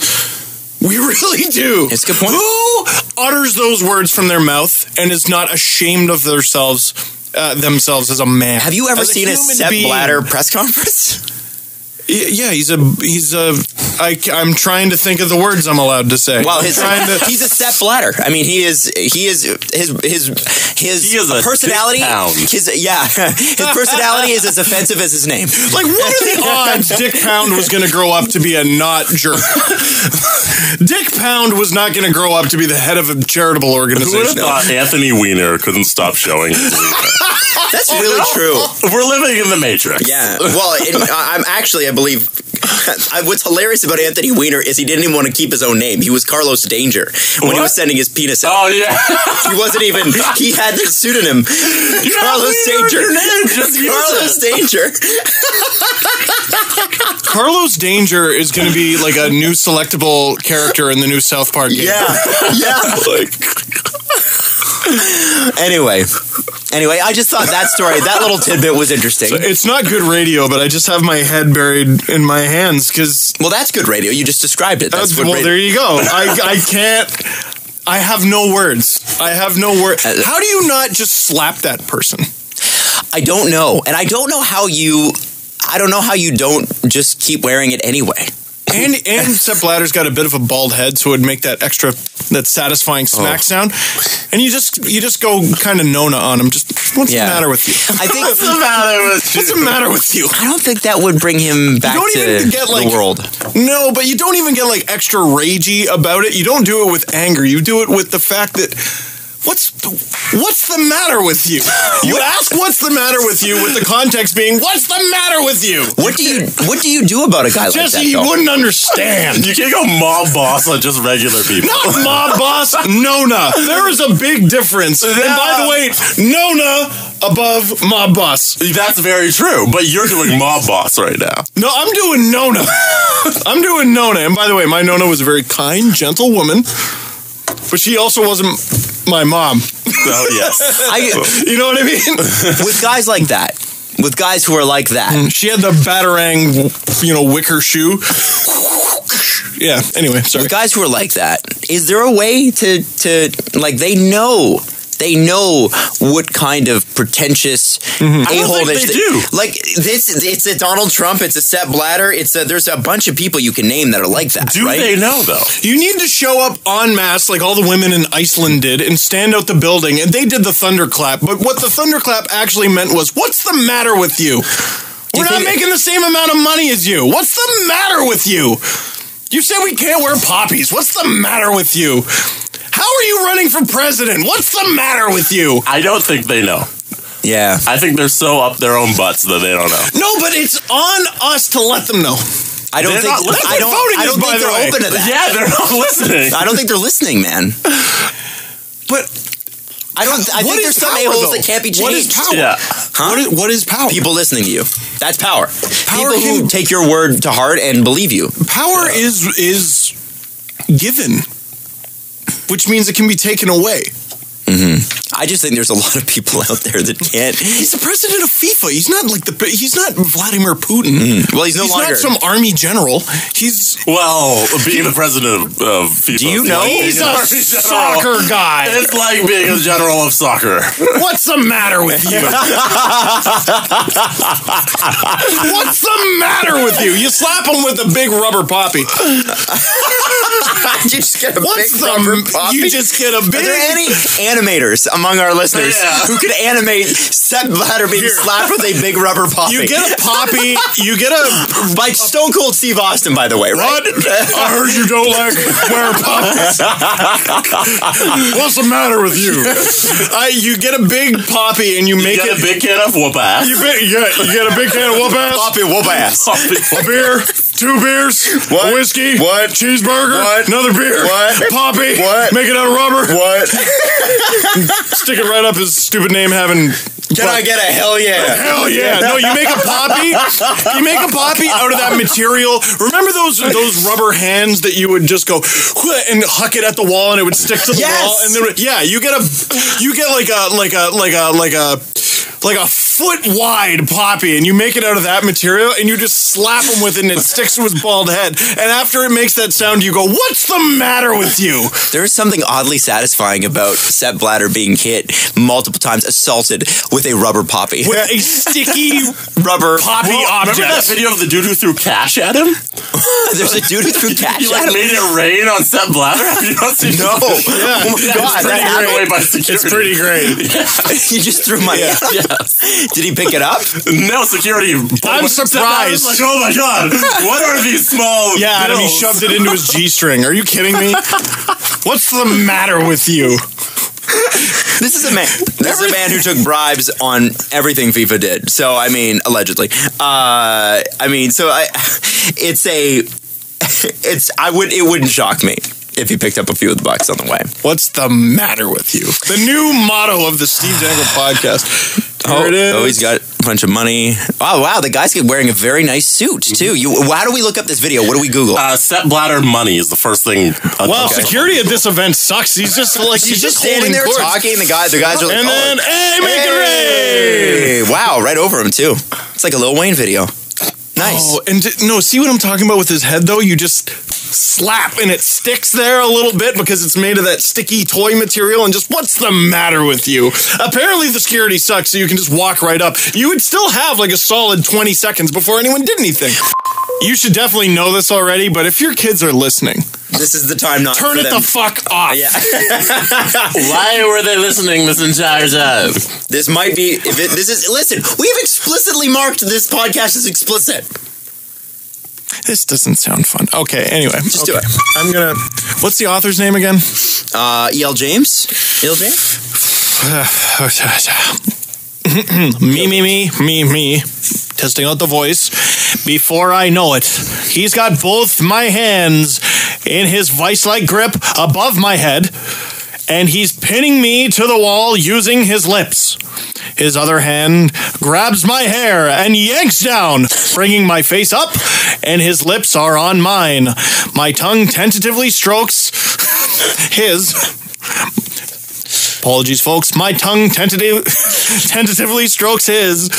Speaker 1: We really do.
Speaker 3: It's a good point.
Speaker 1: Who utters those words from their mouth and is not ashamed of themselves as a man?
Speaker 3: Have you ever seen a Sepp Blatter press conference?
Speaker 1: Yeah, I'm trying to think of the words I'm allowed to say.
Speaker 3: Well, he's a Sepp Blatter. I mean, his personality. His personality is as offensive as his name.
Speaker 1: Like, what are the odds Dick Pound was going to grow up to be a not jerk? Dick Pound was not going to grow up to be the head of a charitable organization.
Speaker 2: Who would have thought Anthony Weiner couldn't stop showing his wiener?
Speaker 3: That's really true.
Speaker 2: We're living in the Matrix.
Speaker 3: Yeah. Well, I believe what's hilarious about Anthony Weiner is he didn't even want to keep his own name. He was Carlos Danger when he was sending his penis out.
Speaker 2: Oh, yeah.
Speaker 3: He wasn't even, he had this pseudonym. Carlos Danger. Carlos Danger.
Speaker 1: Carlos Danger is going to be like a new selectable character in the new South Park game.
Speaker 3: Yeah. Anyway, I just thought that story, that little tidbit was interesting.
Speaker 1: So it's not good radio, but I just have my head buried in my hands because...
Speaker 3: Well, that's good radio. You just described it. That's good radio.
Speaker 1: There you go. I can't... I have no words. How do you not just slap that person?
Speaker 3: I don't know. And I don't know how you don't just keep wearing it anyway.
Speaker 1: And Sepp Blatter's got a bit of a bald head, so it would make that satisfying smack sound. And you just go kind of Nona on him. Just what's the matter with you?
Speaker 3: I think
Speaker 1: what's the matter with you?
Speaker 3: I don't think that would bring him back to the world.
Speaker 1: No, but you don't even get like extra ragey about it. You don't do it with anger. You do it with the fact that. What's the matter with you? You ask what's the matter with you with the context being what's the matter with you?
Speaker 3: What do you do about a guy like that?
Speaker 1: Jesse, you wouldn't understand.
Speaker 2: You can't go mob boss on just regular people.
Speaker 1: Not mob boss, Nona. There is a big difference. And by the way, Nona above mob boss.
Speaker 2: That's very true, but you're doing mob boss right now.
Speaker 1: No, I'm doing Nona. I'm doing Nona. And by the way, my Nona was a very kind, gentle woman. But she also wasn't my mom.
Speaker 2: Oh, yes.
Speaker 1: You know what I mean?
Speaker 3: With guys like that. With guys who are like that.
Speaker 1: She had the Batarang, wicker shoe. Yeah, anyway, sorry.
Speaker 3: With guys who are like that, is there a way to like, they know what kind of pretentious a-hole
Speaker 2: they do.
Speaker 3: Like, it's a Donald Trump, it's a Sepp Blatter, there's a bunch of people you can name that are like that,
Speaker 2: Do
Speaker 3: right?
Speaker 2: they know, though?
Speaker 1: You need to show up en masse like all the women in Iceland did and stand out the building, and they did the thunderclap, but what the thunderclap actually meant was, what's the matter with you? We're not making the same amount of money as you. What's the matter with you? You said we can't wear poppies. What's the matter with you? How are you running for president? What's the matter with you?
Speaker 2: I don't think they know.
Speaker 3: Yeah.
Speaker 2: I think they're so up their own butts that they don't know.
Speaker 1: No, but it's on us to let them know.
Speaker 3: I don't think they're open to that.
Speaker 2: Yeah, they're not listening.
Speaker 3: I don't think they're listening, man.
Speaker 1: But
Speaker 3: I think there's some a-holes that can't be changed.
Speaker 1: What is power?
Speaker 2: Yeah.
Speaker 1: Huh? What is power?
Speaker 3: People listening to you. That's power. People who take your word to heart and believe you.
Speaker 1: Power is given, which means it can be taken away.
Speaker 3: Mm-hmm. I just think there's a lot of people out there that can't.
Speaker 1: He's the president of FIFA. He's not he's not Vladimir Putin.
Speaker 3: Well, he's no longer.
Speaker 1: Not some army general. He's
Speaker 2: being the president of FIFA.
Speaker 3: Do you know
Speaker 1: he's a soccer guy?
Speaker 2: It's like being a general of soccer.
Speaker 1: What's the matter with you? What's the matter with you? You slap him with a big rubber poppy.
Speaker 3: You just get a big rubber poppy.
Speaker 1: You just get a big.
Speaker 3: Are there any animators among our listeners who could animate Sepp Blatter being slapped with a big rubber poppy?
Speaker 1: You get a poppy. You get a
Speaker 3: by Stone Cold Steve Austin, by the way, right?
Speaker 1: What? I heard you don't like wearing poppies. What's the matter with you? You get a big poppy and you make
Speaker 2: a big can of whoop ass.
Speaker 1: You get a big can of whoop ass.
Speaker 3: Poppy whoop ass.
Speaker 1: A beer. 2 beers.
Speaker 3: What?
Speaker 1: A whiskey.
Speaker 3: What?
Speaker 1: Cheeseburger.
Speaker 3: What?
Speaker 1: Another beer.
Speaker 3: What?
Speaker 1: Poppy.
Speaker 3: What?
Speaker 1: Make it out of rubber.
Speaker 3: What?
Speaker 1: Stick it right up his stupid name having,
Speaker 3: Can I get a hell yeah?
Speaker 1: Hell yeah! No, you make a poppy. You make a poppy out of that material. Remember those rubber hands that you would just go and huck it at the wall and it would stick to the wall, and then you get like a foot wide poppy, and you make it out of that material, and you just slap him with it, and it sticks to his bald head. And after it makes that sound, you go, "What's the matter with you?"
Speaker 3: There is something oddly satisfying about Sepp Blatter being hit multiple times, assaulted with a rubber poppy.
Speaker 1: With a sticky
Speaker 3: rubber
Speaker 1: poppy object.
Speaker 2: Remember that video of the dude who threw cash at him?
Speaker 3: There's a dude who threw cash
Speaker 2: He
Speaker 3: at him.
Speaker 2: made it rain on Sepp Blatter. Have you not seen
Speaker 3: No.
Speaker 1: Yeah.
Speaker 3: Oh my God. That happened.
Speaker 2: by security.
Speaker 1: It's pretty great.
Speaker 3: You just threw money at him? Did he pick it up?
Speaker 2: No, security.
Speaker 1: I'm surprised.
Speaker 2: Like, oh my God, what are these small
Speaker 1: Yeah, Adam, he
Speaker 2: bills?
Speaker 1: shoved it into his G-string. Are you kidding me? What's the matter with you?
Speaker 3: This is a man. This is a man who took bribes on everything FIFA did. So I mean, allegedly. It wouldn't shock me if he picked up a few of the bucks on the way.
Speaker 1: What's the matter with you? The new motto of the Steve Dangle podcast. Here it is.
Speaker 3: Oh, he's got a bunch of money. Oh, wow. The guy's wearing a very nice suit, too. How do we look up this video? What do we Google?
Speaker 2: Sepp Blatter money is the first thing.
Speaker 1: Well, security at this event sucks. He's just like
Speaker 3: He's just
Speaker 1: holding
Speaker 3: standing there
Speaker 1: court.
Speaker 3: talking. The guys are like,
Speaker 1: And then, hey, make it rain!
Speaker 3: hey! Wow, right over him, too. It's like a Lil Wayne video. Nice.
Speaker 1: Oh, and no, see what I'm talking about with his head, though? You just slap, and it sticks there a little bit because it's made of that sticky toy material, and just, what's the matter with you? Apparently the security sucks, so you can just walk right up. You would still have like a solid 20 seconds before anyone did anything. You should definitely know this already, but if your kids are listening,
Speaker 3: this is the time not
Speaker 1: turn
Speaker 3: for
Speaker 1: it
Speaker 3: them.
Speaker 1: the fuck off.
Speaker 3: Yeah.
Speaker 2: Why were they listening this entire time?
Speaker 3: This might be. Listen, we've explicitly marked this podcast as explicit.
Speaker 1: This doesn't sound fun. Okay, anyway.
Speaker 3: Just do it.
Speaker 1: I'm gonna. What's the author's name again?
Speaker 3: E.L. James? E.L. James?
Speaker 1: Me. Testing out the voice. Before I know it, he's got both my hands in his vice-like grip above my head, and he's pinning me to the wall using his lips. His other hand grabs my hair and yanks down, bringing my face up, and his lips are on mine. My tongue tentatively strokes his. Apologies, folks. My tongue tentatively strokes his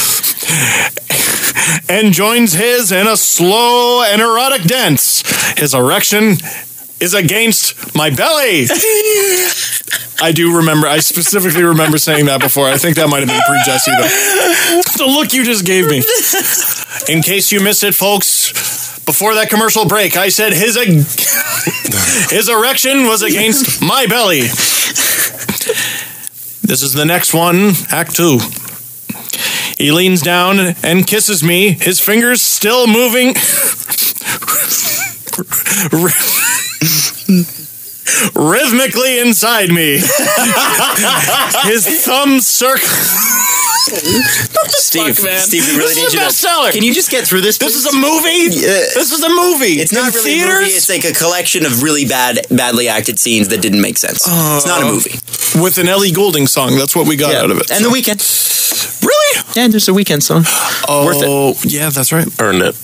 Speaker 1: and joins his in a slow and erotic dance. His erection is against my belly. I do remember. I specifically remember saying that before. I think that might have been pre-Jesse, though. The look you just gave me. In case you missed it, folks, before that commercial break, I said his erection was against my belly. This is the next one, Act 2. He leans down and kisses me, his fingers still moving rhythmically inside me. His thumb
Speaker 3: Steve,
Speaker 1: man?
Speaker 3: Steve, we really
Speaker 1: This
Speaker 3: need
Speaker 1: is a
Speaker 3: you
Speaker 1: bestseller.
Speaker 3: Can you just get through this?
Speaker 1: This is a movie? This is a movie.
Speaker 3: It's not
Speaker 1: In
Speaker 3: really a
Speaker 1: theaters?
Speaker 3: movie. It's like a collection of really badly acted scenes that didn't make sense. It's not a movie.
Speaker 1: With an Ellie Goulding song. That's what we got out of it.
Speaker 3: And The Weeknd.
Speaker 1: Really?
Speaker 3: Yeah, there's a Weeknd song. Worth it.
Speaker 1: Yeah, that's right.
Speaker 2: Earned it.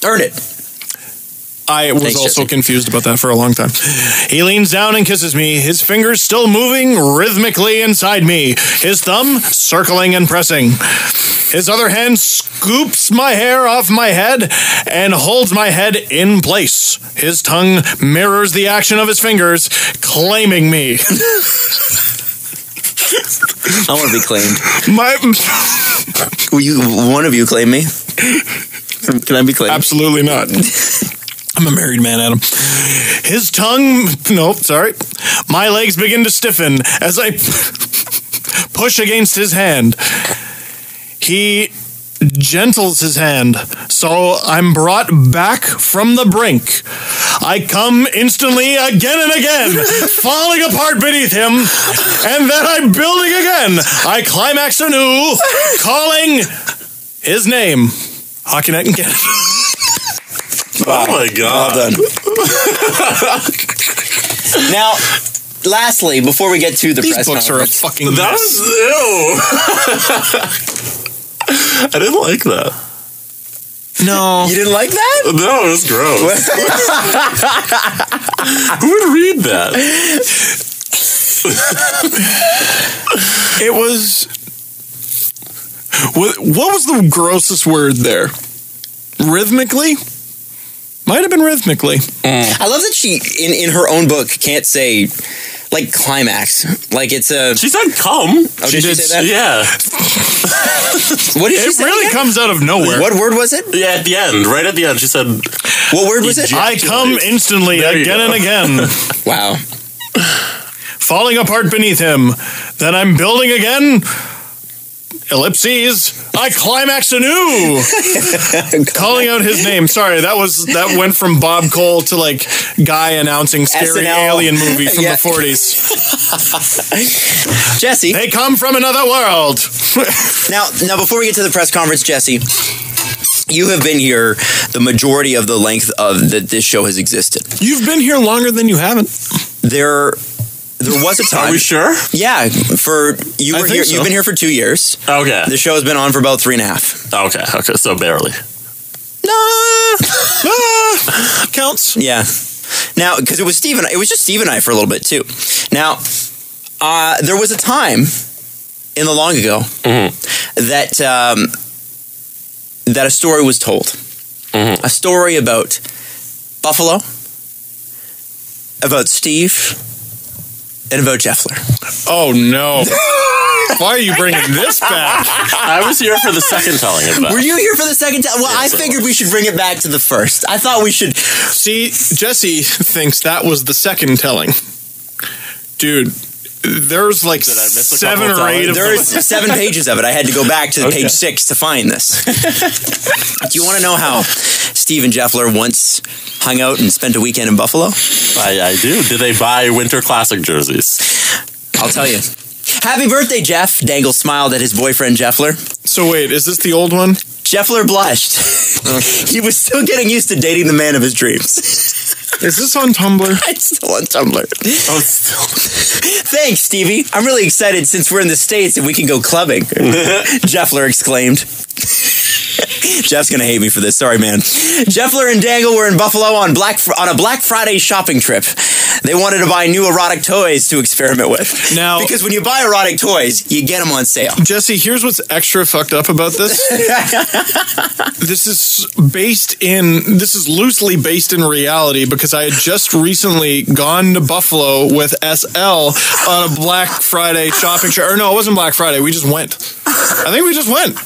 Speaker 3: Earn it.
Speaker 1: I was
Speaker 3: Thanks,
Speaker 1: also
Speaker 3: Jesse.
Speaker 1: confused about that for a long time. He leans down and kisses me, his fingers still moving rhythmically inside me, his thumb circling and pressing. His other hand scoops my hair off my head and holds my head in place. His tongue mirrors the action of his fingers, claiming me.
Speaker 3: I want to be claimed.
Speaker 1: Will
Speaker 3: One of you claim me? Can I be claimed?
Speaker 1: Absolutely not. I'm a married man, Adam. His tongue... Nope, sorry. My legs begin to stiffen as I push against his hand. He gentles his hand, so I'm brought back from the brink. I come instantly again and again, falling apart beneath him, and then I'm building again. I climax anew, calling his name. Hockey Night in Canada.
Speaker 2: Oh my God.
Speaker 3: Well done. Now, lastly, before we get to the
Speaker 1: These
Speaker 3: press
Speaker 1: books are a
Speaker 3: conference,
Speaker 1: fucking
Speaker 2: That
Speaker 1: mess.
Speaker 2: was ew. I didn't like that.
Speaker 1: No.
Speaker 3: you didn't like that?
Speaker 2: No, it was gross. Who would read that?
Speaker 1: It was... What was the grossest word there? Rhythmically? Might have been rhythmically.
Speaker 3: I love that she, in her own book, can't say, like, climax. Like, it's a...
Speaker 2: She said come.
Speaker 3: Oh, did she say that?
Speaker 2: Yeah.
Speaker 3: What did she
Speaker 1: It
Speaker 3: say
Speaker 1: really
Speaker 3: again?
Speaker 1: comes out of nowhere.
Speaker 3: What word was it?
Speaker 2: Yeah, at the end. Right at the end. She said,
Speaker 3: What word was it?
Speaker 1: I come instantly,
Speaker 2: There you
Speaker 1: again
Speaker 2: go.
Speaker 1: and again,
Speaker 3: Wow.
Speaker 1: falling apart beneath him. Then I'm building again. Ellipses. I climax anew. Calling out his name. Sorry, that went from Bob Cole to like guy announcing scary
Speaker 3: SNL.
Speaker 1: alien movie from
Speaker 3: Yeah.
Speaker 1: the 40s.
Speaker 3: Jesse.
Speaker 1: They come from another world.
Speaker 3: Now, before we get to the press conference, Jesse, you have been here the majority of the length of that this show has existed.
Speaker 1: You've been here longer than you haven't.
Speaker 3: There was a time.
Speaker 2: are we sure?
Speaker 3: Yeah,
Speaker 1: I
Speaker 3: you've
Speaker 1: think so.
Speaker 3: been here for 2 years.
Speaker 2: Okay.
Speaker 3: The show has been on for about 3.5.
Speaker 2: Okay, so barely.
Speaker 1: Counts.
Speaker 3: Yeah. Now, because it was just Steve and I for a little bit too. Now, there was a time in the long ago that a story was told. A story about Buffalo, about Steve, and about Jeffler.
Speaker 1: Oh no. Why are you bringing this back?
Speaker 2: I was here for the second telling of that.
Speaker 3: Were you here for the second time? Well, I figured we should bring it back to the first. I thought we should.
Speaker 1: See, Jesse thinks that was the second telling. Dude, there's like
Speaker 2: Did I miss a
Speaker 1: 7
Speaker 2: couple
Speaker 1: or 8 of them.
Speaker 3: There's 7 pages of it. I had to go back to
Speaker 2: Okay.
Speaker 3: page 6 to find this. Do you want to know how Steve and Jeffler once hung out and spent a weekend in Buffalo?
Speaker 2: I do. Did they buy Winter Classic jerseys?
Speaker 3: I'll tell you. Happy birthday, Jeff. Dangle smiled at his boyfriend, Jeffler.
Speaker 1: So wait, is this the old one?
Speaker 3: Jeffler blushed. He was still getting used to dating the man of his dreams.
Speaker 1: Is this on Tumblr?
Speaker 3: It's still on Tumblr.
Speaker 2: Oh, still.
Speaker 3: Thanks, Stevie. I'm really excited since we're in the States and we can go clubbing. Jeffler exclaimed. Jeff's gonna hate me for this. Sorry, man. Jeffler and Dangle were in Buffalo on a Black Friday shopping trip. They wanted to buy new erotic toys to experiment with.
Speaker 1: Now-
Speaker 3: because when you buy erotic toys, you get them on sale.
Speaker 1: Jesse, here's what's extra fucked up about this. This is loosely based in reality because I had just recently gone to Buffalo with SL on a Black Friday shopping trip. Or no, it wasn't Black Friday. We just went. I think we just went.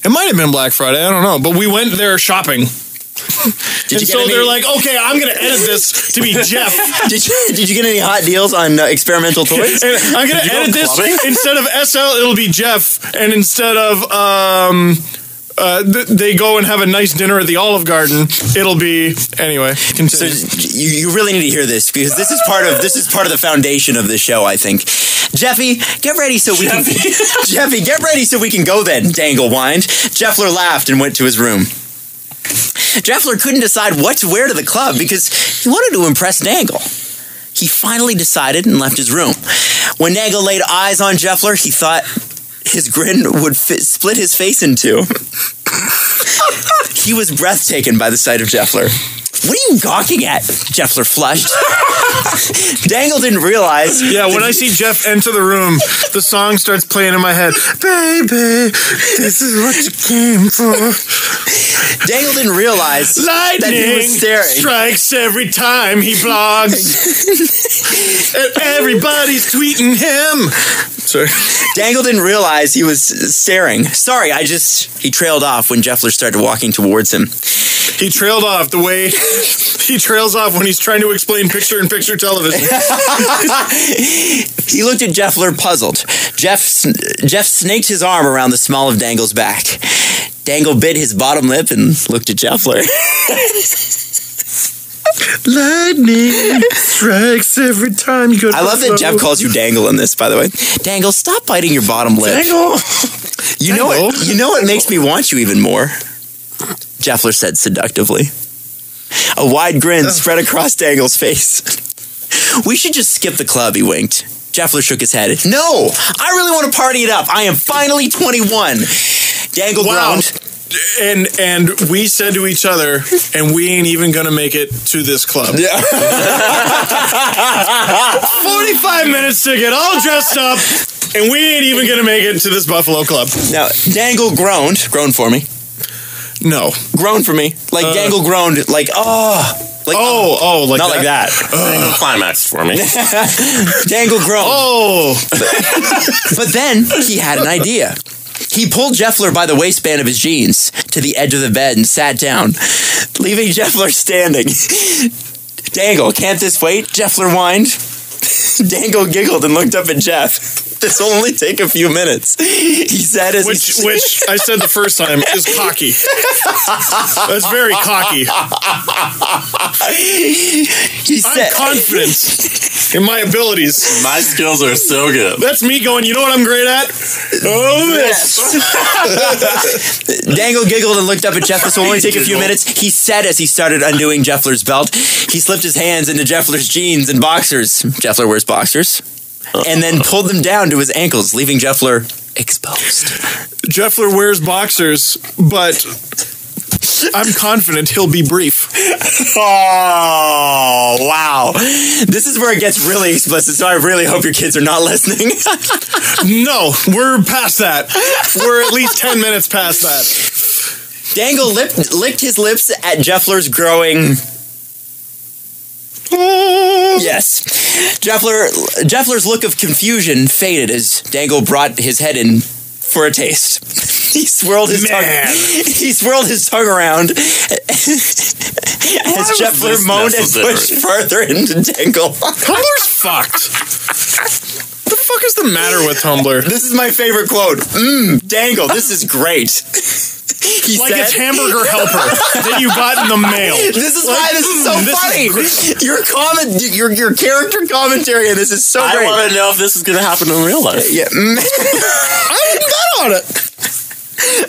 Speaker 1: It might have been Black Friday. I don't know. But we went there shopping.
Speaker 3: Did you get any,
Speaker 1: they're like, okay, I'm going to edit this to be Jeff.
Speaker 3: Did you get any hot deals on experimental toys?
Speaker 1: And I'm going to
Speaker 2: Did you go
Speaker 1: edit this.
Speaker 2: clubbing?
Speaker 1: Instead of SL, it'll be Jeff. And instead of they go and have a nice dinner at the Olive Garden, it'll be anyway.
Speaker 3: So
Speaker 1: Continue.
Speaker 3: you really need to hear this because this is part of the foundation of the show, I think. Jeffy, get ready so we can Jeffy, get ready so we can go then, Dangle whined. Jeffler laughed and went to his room. Jeffler couldn't decide what to wear to the club because he wanted to impress Dangle. He finally decided and left his room. When Dangle laid eyes on Jeffler, he thought his grin would split his face in two. He was breathtaken by the sight of Jeffler. What are you gawking at? Jeffler flushed. Dangle didn't realize.
Speaker 1: Yeah, when I see Jeff enter the room, the song starts playing in my head. Baby, this is what you came for.
Speaker 3: Dangle didn't realize that he
Speaker 1: Lightning
Speaker 3: was staring.
Speaker 1: strikes every time he blogs. And everybody's tweeting him. Sorry.
Speaker 3: Dangle didn't realize he was staring. Sorry, he trailed off when Jeffler started walking towards him.
Speaker 1: He trailed off the way he trails off when he's trying to explain picture-in-picture television.
Speaker 3: He looked at Jeffler puzzled. Jeff snaked his arm around the small of Dangle's back. Dangle bit his bottom lip and looked at Jeffler.
Speaker 1: Lightning strikes every time you go to
Speaker 3: I love that Jeff calls you Dangle in this, by the way. Dangle, stop biting your bottom lip.
Speaker 1: Dangle.
Speaker 3: You know what makes me want you even more? Jeffler said seductively. A wide grin spread across Dangle's face. We should just skip the club, he winked. Jeffler shook his head. No, I really want to party it up. I am finally 21. Dangle groaned.
Speaker 1: And we said to each other, and we ain't even gonna make it to this club.
Speaker 3: Yeah.
Speaker 1: 45 minutes to get all dressed up, and we ain't even gonna make it to this Buffalo club.
Speaker 3: Now, Dangle groaned. Groan for me.
Speaker 1: No.
Speaker 3: Groan for me. Like, Dangle groaned, like, oh. Like,
Speaker 1: like
Speaker 3: not
Speaker 1: that?
Speaker 3: like that.
Speaker 2: Dangle climaxed for me.
Speaker 3: Dangle groaned.
Speaker 1: Oh.
Speaker 3: But then he had an idea. He pulled Jeffler by the waistband of his jeans to the edge of the bed and sat down, leaving Jeffler standing. Dangle, can't this wait? Jeffler whined. Dangle giggled and looked up at Jeff. This will only take a few minutes, he said. As
Speaker 1: which I said the first time is cocky. That's very cocky.
Speaker 3: He said,
Speaker 1: I'm confident in my abilities.
Speaker 2: My skills are so good.
Speaker 1: That's me going, you know what I'm great at? Oh, this.
Speaker 3: Dangle giggled and looked up at Jeff. This will only take a few minutes, he said as he started undoing Jeffler's belt. He slipped his hands into Jeffler's jeans and boxers. Jeffler wears boxers. And then pulled them down to his ankles, leaving Jeffler exposed.
Speaker 1: Jeffler wears boxers, but I'm confident he'll be brief.
Speaker 3: Oh, wow. This is where it gets really explicit, so I really hope your kids are not listening.
Speaker 1: No, we're past that. We're at least 10 minutes past that.
Speaker 3: Dangle licked his lips at Jeffler's growing... Yes. Jeffler's look of confusion faded as Dangle brought his head in for a taste. He swirled his tongue around as Jeffler moaned and pushed further into Dangle.
Speaker 1: Tumblr's fucked. What the fuck is the matter with Tumblr?
Speaker 3: This is my favorite quote. Dangle, this is great. He
Speaker 1: like
Speaker 3: said,
Speaker 1: it's Hamburger Helper that you got in the mail.
Speaker 3: This is why this is so funny. Your character commentary in this is so great.
Speaker 2: I want to know if this is going to happen in real life.
Speaker 3: Yeah.
Speaker 1: I didn't bet on it.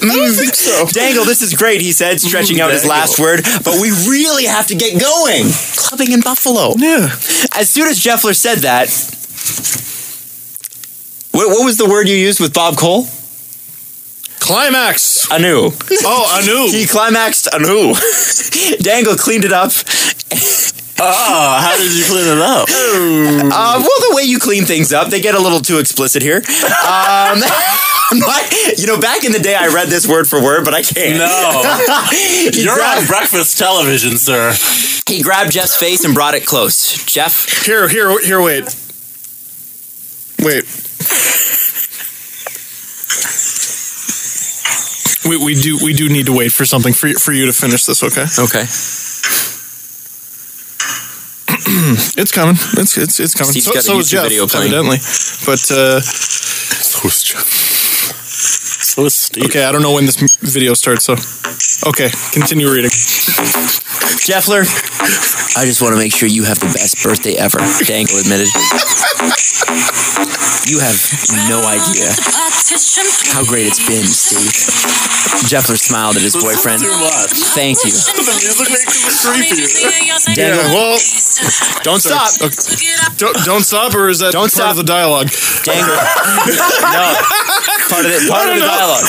Speaker 1: I don't think so.
Speaker 3: Dangle, this is great, he said, stretching out his last word, but we really have to get going. Clubbing in Buffalo.
Speaker 1: Yeah.
Speaker 3: As soon as Jeffler said that, what was the word you used with Bob Cole?
Speaker 1: Climax.
Speaker 3: Anew.
Speaker 1: Oh, anew.
Speaker 3: He climaxed anew. Dangle cleaned it up.
Speaker 2: Oh, how did you clean it up?
Speaker 3: Well, the way you clean things up, they get a little too explicit here. Back in the day, I read this word for word, but I can't.
Speaker 2: No. You're on breakfast television, sir.
Speaker 3: He grabbed Jeff's face and brought it close. Jeff?
Speaker 1: Here, wait. Wait. We do need to wait for something for you to finish this, okay?
Speaker 3: Okay.
Speaker 1: It's coming. It's coming.
Speaker 3: Steve's got
Speaker 1: so
Speaker 3: the
Speaker 1: is
Speaker 3: YouTube
Speaker 1: Jeff,
Speaker 3: video playing.
Speaker 1: evidently. But
Speaker 2: So is Jeff. So is Steve.
Speaker 1: Okay, I don't know when this video starts, so okay, continue reading.
Speaker 3: Jeffler, I just want to make sure you have the best birthday ever, Dangle admitted. You have no idea how great it's been, Steve. Jeffler smiled at his boyfriend.
Speaker 2: Too much.
Speaker 3: Thank you.
Speaker 2: The music makes it creepy.
Speaker 3: Dangle,
Speaker 1: Well,
Speaker 3: don't stop.
Speaker 1: okay. Don't stop, or is that
Speaker 3: Don't
Speaker 1: part
Speaker 3: stop.
Speaker 1: of the dialogue?
Speaker 3: Dangle. No. Part of the dialogue.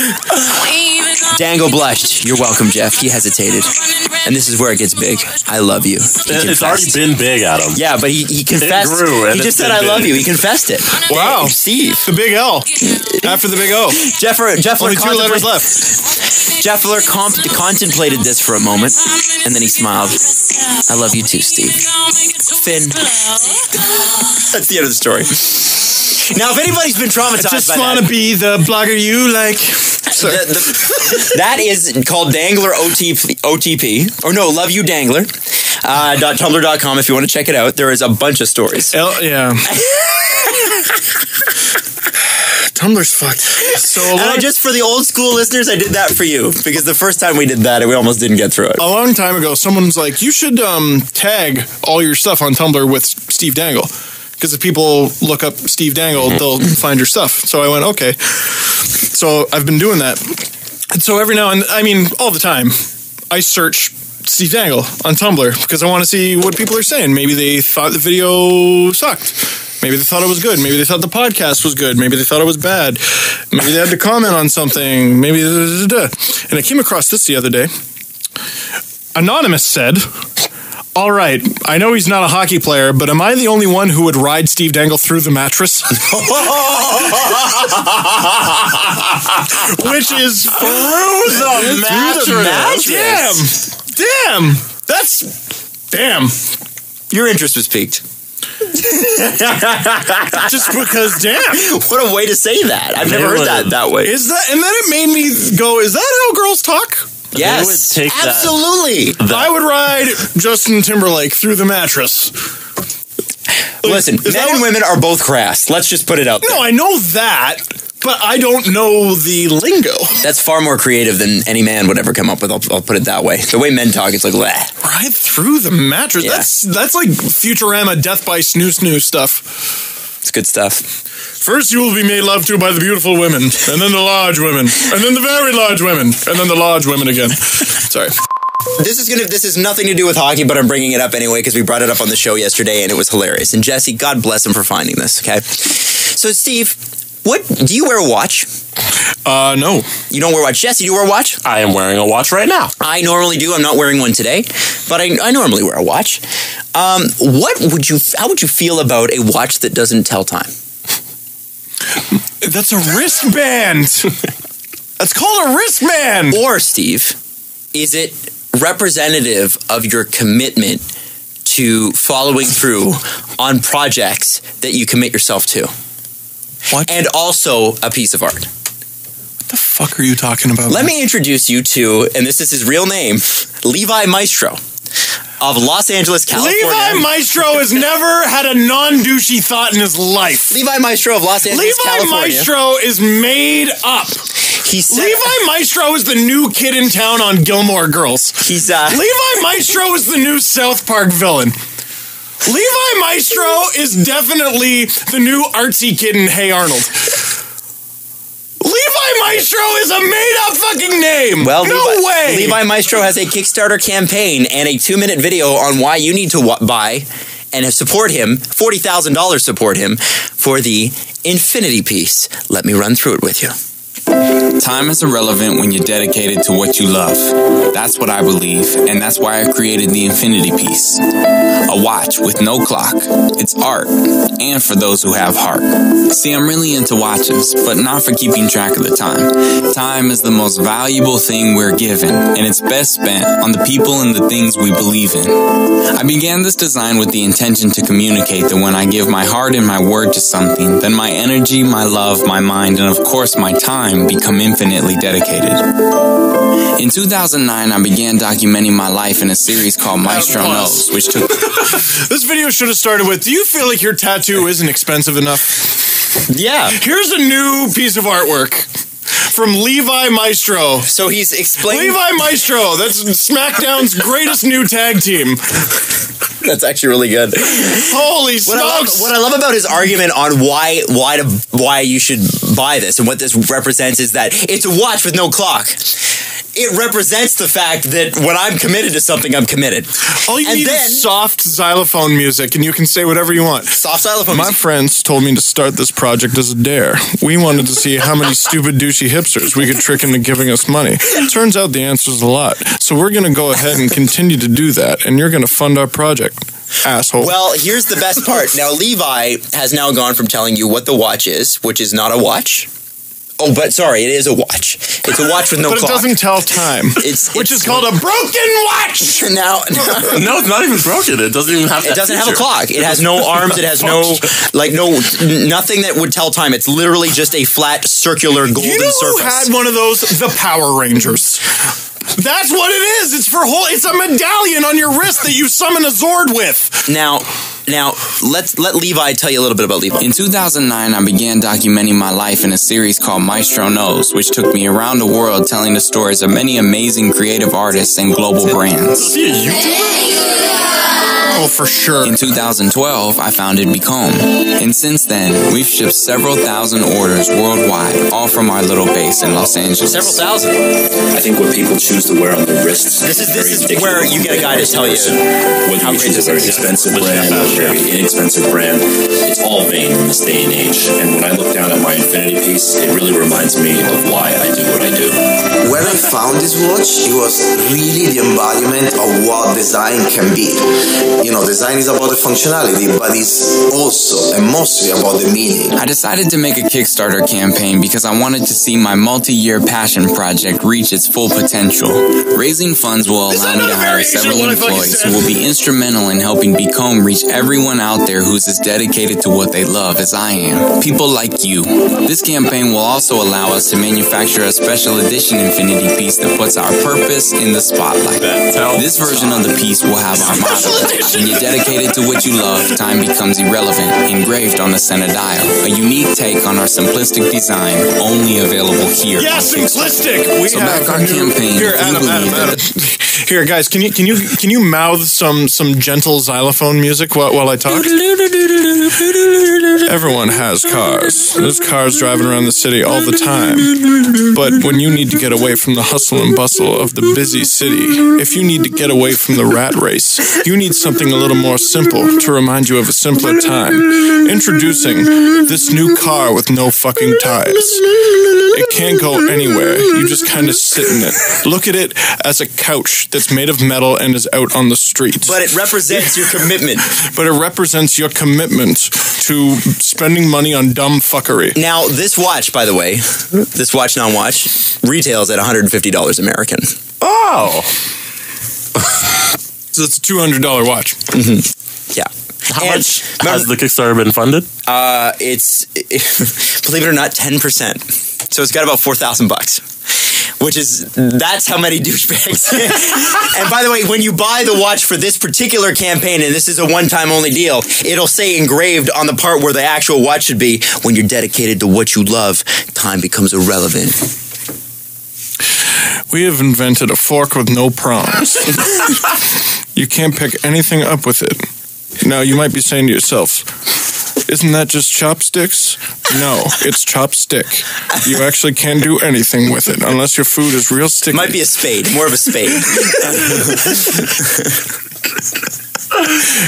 Speaker 3: Dangle blushed. You're welcome, Jeff. He hesitated. And this is where it gets big. I love you.
Speaker 2: It's already been big, Adam.
Speaker 3: Yeah, but he confessed.
Speaker 2: It grew, and
Speaker 3: he just
Speaker 2: it's
Speaker 3: said,
Speaker 2: been
Speaker 3: I love
Speaker 2: big.
Speaker 3: you. He confessed it.
Speaker 1: Wow.
Speaker 3: Steve.
Speaker 1: The big L. After the big O.
Speaker 3: Jeffler
Speaker 1: Only 2 letters left.
Speaker 3: Jeffler contemplated this for a moment, and then he smiled. I love you too, Steve. Finn. That's the end of the story. Now, if anybody's been traumatized
Speaker 1: I just
Speaker 3: by
Speaker 1: want to be the blogger you like.
Speaker 3: that is called Dangler OTP. Or no, Love You Dangler. .tumblr.com if you want to check it out. There is a bunch of stories.
Speaker 1: Yeah. Tumblr's fucked. So
Speaker 3: just for the old school listeners, I did that for you. Because the first time we did that, we almost didn't get through it.
Speaker 1: a long time ago, someone's like, you should tag all your stuff on Tumblr with Steve Dangle. Because if people look up Steve Dangle, they'll find your stuff. So I went, okay. So I've been doing that. And so every now and I mean, all the time, I search Steve Dangle on Tumblr because I want to see what people are saying. Maybe they thought the video sucked. Maybe they thought it was good. Maybe they thought the podcast was good. Maybe they thought it was bad. Maybe they had to comment on something. Maybe And I came across this the other day. Anonymous said, "All right, I know he's not a hockey player, but am I the only one who would ride Steve Dangle through the mattress?" Which is through the mattress. Damn. Damn.
Speaker 3: Your interest was piqued.
Speaker 1: Just because, damn.
Speaker 3: What a way to say that. I've never heard that way.
Speaker 1: Is that, and then it made me go, is that how girls talk?
Speaker 3: Yes,
Speaker 2: take
Speaker 3: absolutely.
Speaker 1: I would ride Justin Timberlake through the mattress.
Speaker 3: Listen, men and women are both crass. Let's just put it out there.
Speaker 1: No, I know that, but I don't know the lingo.
Speaker 3: That's far more creative than any man would ever come up with. I'll put it that way. The way men talk, it's like, bleh.
Speaker 1: Ride through the mattress?
Speaker 3: Yeah.
Speaker 1: That's like Futurama Death by Snoo stuff.
Speaker 3: It's good stuff.
Speaker 1: First you will be made love to by the beautiful women, and then the large women, and then the very large women, and then the large women again. Sorry.
Speaker 3: This is nothing to do with hockey, but I'm bringing it up anyway because we brought it up on the show yesterday and it was hilarious. And Jesse, God bless him for finding this, okay? So Steve, do you wear a watch?
Speaker 1: No.
Speaker 3: You don't wear a watch. Jesse, do you wear a watch?
Speaker 2: I am wearing a watch right now.
Speaker 3: I normally do. I'm not wearing one today, but I normally wear a watch. How would you feel about a watch that doesn't tell time?
Speaker 1: That's a wristband. That's called a wristband.
Speaker 3: Or, Steve, is it representative of your commitment to following through on projects that you commit yourself to?
Speaker 1: What?
Speaker 3: And also a piece of art.
Speaker 1: What the fuck are you talking about?
Speaker 3: Let me introduce you to, and this is his real name, Levi Maestro of Los Angeles, California.
Speaker 1: Levi Maestro has never had a non-douchey thought in his life.
Speaker 3: Levi Maestro of Los Angeles, California.
Speaker 1: Levi Maestro is made up. Levi Maestro is the new kid in town on Gilmore Girls. Levi Maestro is the new South Park villain. Levi Maestro is definitely the new artsy kid in Hey Arnold. Levi Maestro is a made-up fucking name. Well, no way.
Speaker 3: Levi Maestro has a Kickstarter campaign and a 2-minute video on why you need to buy and support him, $40,000 support him, for the Infinity piece. Let me run through it with you.
Speaker 6: Time is irrelevant when you're dedicated to what you love. That's what I believe, and that's why I created the Infinity piece. A watch with no clock. It's art, and for those who have heart. See, I'm really into watches, but not for keeping track of the time. Time is the most valuable thing we're given, and it's best spent on the people and the things we believe in. I began this design with the intention to communicate that when I give my heart and my word to something, then my energy, my love, my mind, and of course my time become infinitely dedicated. In 2009, I began documenting my life in a series called Maestro Knows, which took...
Speaker 1: This video should have started with, do you feel like your tattoo isn't expensive enough?
Speaker 3: Yeah.
Speaker 1: Here's a new piece of artwork from Levi Maestro.
Speaker 3: So he's explaining...
Speaker 1: Levi Maestro, that's SmackDown's greatest new tag team.
Speaker 3: That's actually really good.
Speaker 1: Holy smokes!
Speaker 3: What I love about his argument on why you should buy this and what this represents is that it's a watch with no clock. It represents the fact that when I'm committed to something, I'm committed.
Speaker 1: All you need is soft xylophone music, and you can say whatever you want.
Speaker 3: Soft xylophone
Speaker 1: music. My friends told me to start this project as a dare. We wanted to see how many stupid douchey hipsters we could trick into giving us money. Turns out the answer's a lot. So we're going to go ahead and continue to do that, and you're going to fund our project. Asshole.
Speaker 3: Well, here's the best part. Now, Levi has now gone from telling you what the watch is, which is not a watch. Oh, but sorry, it is a watch. It's a watch with no clock.
Speaker 1: But it doesn't tell time. Which is called a broken watch!
Speaker 3: No,
Speaker 2: it's not even broken. It doesn't even have that
Speaker 3: It doesn't have a
Speaker 2: feature.
Speaker 3: clock. It has no arms. It has nothing that would tell time. It's literally just a flat, circular, golden surface.
Speaker 1: You know who had one of those? The Power Rangers. That's what it is. It's a medallion on your wrist that you summon a Zord with.
Speaker 3: Now, let Levi tell you a little bit about Levi.
Speaker 6: In 2009, I began documenting my life in a series called Maestro Knows, which took me around the world telling the stories of many amazing creative artists and global brands.
Speaker 2: Is he a YouTuber?
Speaker 1: Oh, for sure.
Speaker 6: In 2012, I founded Become. And since then, we've shipped several thousand orders worldwide, all from our little base in Los Angeles.
Speaker 3: Several thousand.
Speaker 7: I think what people choose to wear on their wrists.
Speaker 3: This is where you get a guy to tell you
Speaker 7: whether you choose a very expensive brand or a very inexpensive brand. It's all vain in this day and age. And when I look down at my infinity piece, it really reminds me of why I do what I do.
Speaker 8: When I found this watch, it was really the embodiment of what design can be. You know, design is about the functionality, but it's also and mostly about the meaning.
Speaker 6: I decided to make a Kickstarter campaign because I wanted to see my multi-year passion project reach its full potential. Raising funds will allow me to hire several employees who will be instrumental in helping Become reach everyone out there who's as dedicated to what they love as I am. People like you. This campaign will also allow us to manufacture a special edition infinity piece that puts our purpose in the spotlight. This version of the piece will have our motto, when you're dedicated to what you love, time becomes irrelevant, engraved on the center dial. A unique take on our simplistic design, only available here.
Speaker 1: Yeah, simplistic.
Speaker 6: So back our campaign.
Speaker 1: Here, Adam. Here, guys, can you mouth some gentle xylophone music while I talk? Everyone has cars. There's cars driving around the city all the time. But when you need to get away from the hustle and bustle of the busy city, if you need to get away from the rat race, you need something a little more simple to remind you of a simpler time. Introducing this new car with no fucking tires. It can't go anywhere. You just kind of sit in it. Look at it as a couch that's made of metal and is out on the street.
Speaker 3: But it represents your commitment.
Speaker 1: But it represents your commitment to spending money on dumb fuckery.
Speaker 3: Now, this watch, by the way, this watch non-watch, retails at $150 American.
Speaker 1: Oh! So it's a $200 watch.
Speaker 3: Mm-hmm. Yeah.
Speaker 2: How much has the Kickstarter been funded?
Speaker 3: It's believe it or not, 10%. So it's got about $4,000. That's how many douchebags. And by the way, when you buy the watch for this particular campaign, and this is a one-time only deal, it'll say engraved on the part where the actual watch should be, when you're dedicated to what you love, time becomes irrelevant.
Speaker 1: We have invented a fork with no prongs. You can't pick anything up with it. Now, you might be saying to yourself, isn't that just chopsticks? No, it's chopstick. You actually can't do anything with it unless your food is real sticky.
Speaker 3: Might be a spade, more of a spade.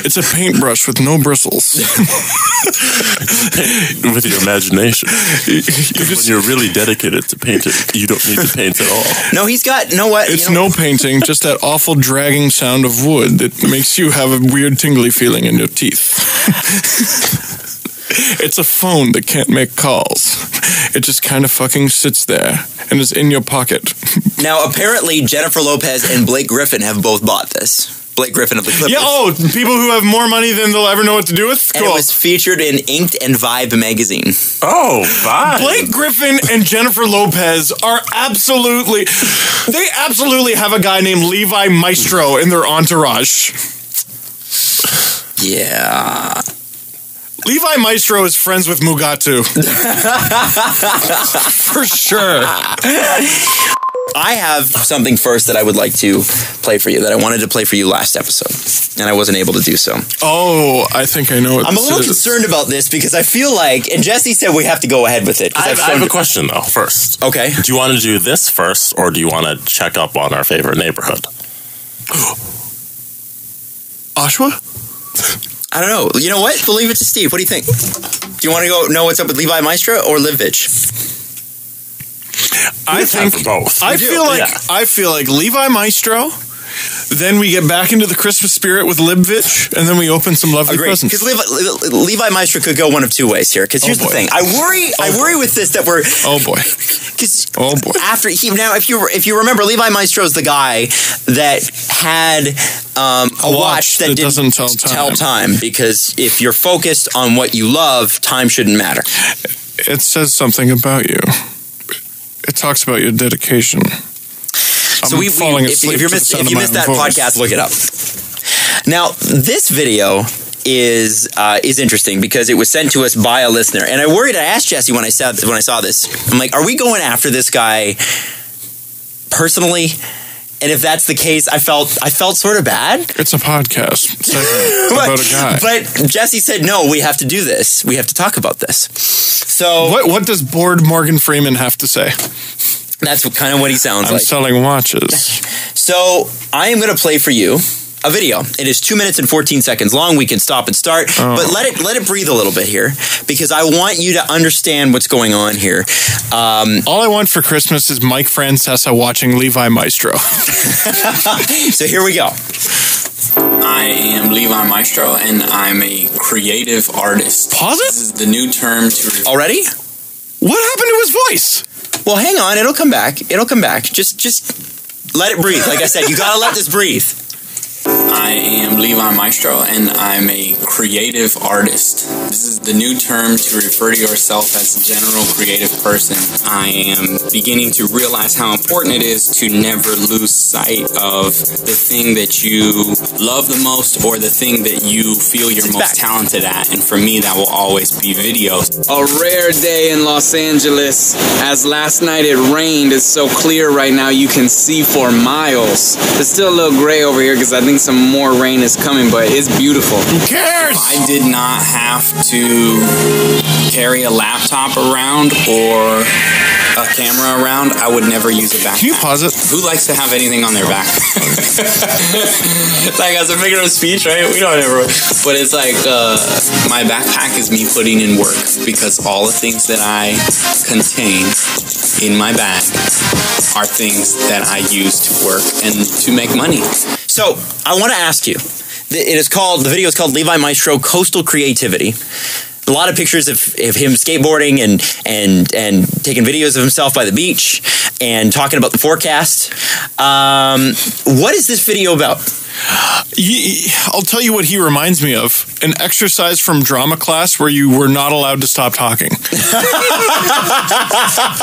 Speaker 1: It's a paintbrush with no bristles.
Speaker 2: With your imagination. When you're really dedicated to painting, you don't need to paint at all.
Speaker 3: No, he's got, what?
Speaker 1: It's no painting, just that awful dragging sound of wood that makes you have a weird tingly feeling in your teeth. It's a phone that can't make calls. It just kind of fucking sits there and is in your pocket.
Speaker 3: Now, apparently, Jennifer Lopez and Blake Griffin have both bought this. Blake Griffin of the Clippers.
Speaker 1: Yeah, people who have more money than they'll ever know what to do with? Cool.
Speaker 3: And it was featured in Inked and Vibe magazine.
Speaker 2: Oh, Vibe.
Speaker 1: Blake Griffin and Jennifer Lopez are absolutely have a guy named Levi Maestro in their entourage.
Speaker 3: Yeah.
Speaker 1: Levi Maestro is friends with Mugatu. For sure.
Speaker 3: I have something first that I would like to play for you, that I wanted to play for you last episode, and I wasn't able to do so.
Speaker 1: Oh, I think I know what
Speaker 3: I'm a little concerned about this because I feel like, and Jesse said we have to go ahead with it.
Speaker 2: I have a question, though, first.
Speaker 3: Okay.
Speaker 2: Do you want to do this first, or do you want to check up on our favorite neighborhood?
Speaker 1: Oshawa?
Speaker 3: I don't know. You know what? We'll leave it to Steve. What do you think? Do you want to go know what's up with Levi Maestro or Livvich?
Speaker 1: I think
Speaker 2: for both.
Speaker 1: I feel like Levi Maestro. Then we get back into the Christmas spirit with Libvich, and then we open some lovely presents.
Speaker 3: Because Levi Maestro could go one of two ways here. Because here's the thing: I worry with this that we're.
Speaker 1: Oh boy. Oh boy.
Speaker 3: After if you remember, Levi Maestro is the guy that had a watch that
Speaker 1: doesn't
Speaker 3: tell time. Because if you're focused on what you love, time shouldn't matter.
Speaker 1: It says something about you. It talks about your dedication.
Speaker 3: So if you missed that podcast, look it up. Now, this video is interesting because it was sent to us by a listener, and I asked Jesse when I saw this. I'm like, are we going after this guy personally? And if that's the case, I felt sort of bad.
Speaker 1: It's a podcast segment about a guy.
Speaker 3: But Jesse said, no, we have to do this. We have to talk about this. So
Speaker 1: what does bored Morgan Freeman have to say?
Speaker 3: That's kind of what he sounds like.
Speaker 1: I'm selling watches.
Speaker 3: So I am going to play for you a video. It is 2 minutes and 14 seconds long. We can stop and start, but let it breathe a little bit here, because I want you to understand what's going on here.
Speaker 1: All I want for Christmas is Mike Francesa watching Levi Maestro.
Speaker 3: So here we go.
Speaker 6: I am Levi Maestro, and I'm a creative artist.
Speaker 1: Pause it?
Speaker 6: This is the new term to...
Speaker 3: Already?
Speaker 1: What happened to his voice?
Speaker 3: Well, hang on. It'll come back. It'll come back. Just let it breathe. Like I said, you gotta let this breathe.
Speaker 6: I am Levi Maestro, and I'm a creative artist. This is the new term to refer to yourself as a general creative person. I am beginning to realize how important it is to never lose sight of the thing that you love the most, or the thing that you feel you're most talented at. And for me, that will always be video. A rare day in Los Angeles. As last night it rained, it's so clear right now you can see for miles. It's still a little gray over here because I think some more rain is coming, but it's beautiful.
Speaker 1: Who cares?
Speaker 6: I did not have to carry a laptop around or a camera around. I would never use a backpack.
Speaker 1: Can you pause it?
Speaker 6: Who likes to have anything on their back? Like, as a figure of speech, right? We don't ever. But it's like, my backpack is me putting in work, because all the things that I contain in my bag are things that I use to work and to make money.
Speaker 3: So I want to ask you. The video is called Levi Maestro Coastal Creativity. A lot of pictures of him skateboarding and taking videos of himself by the beach and talking about the forecast. What is this video about?
Speaker 1: I'll tell you what he reminds me of. An exercise from drama class where you were not allowed to stop talking.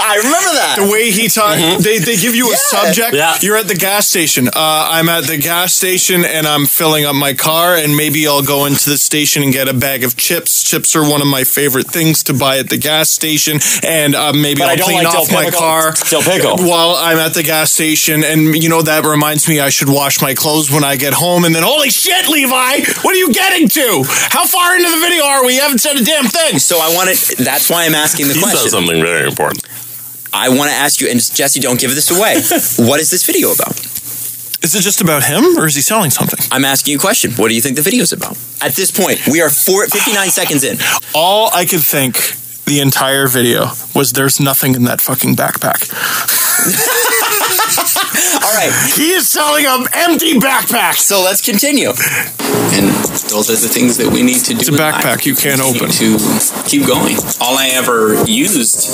Speaker 3: I remember that.
Speaker 1: The way he talked, they give you a subject.
Speaker 2: Yeah.
Speaker 1: You're at the gas station. I'm at the gas station and I'm filling up my car, and maybe I'll go into the station and get a bag of chips. Chips are one of my favorite things to buy at the gas station, and maybe I'll clean off my car while I'm at the gas station. And you know, that reminds me I should wash my clothes when I get home. And then, holy shit, Levi, what are you getting to? How far into the video are we? You haven't said a damn thing.
Speaker 3: So that's why I'm asking the question.
Speaker 2: He said something very important.
Speaker 3: I want to ask you, and Jesse, don't give this away. What is this video about?
Speaker 1: Is it just about him, or is he selling something?
Speaker 3: I'm asking you a question. What do you think the video's about? At this point, we are 59 seconds in.
Speaker 1: All I could think the entire video was, there's nothing in that fucking backpack.
Speaker 3: All right.
Speaker 1: He is selling an empty backpack.
Speaker 3: So let's continue.
Speaker 6: And those are the things that we need to do.
Speaker 1: It's a backpack you can't open.
Speaker 6: To keep going. All I ever used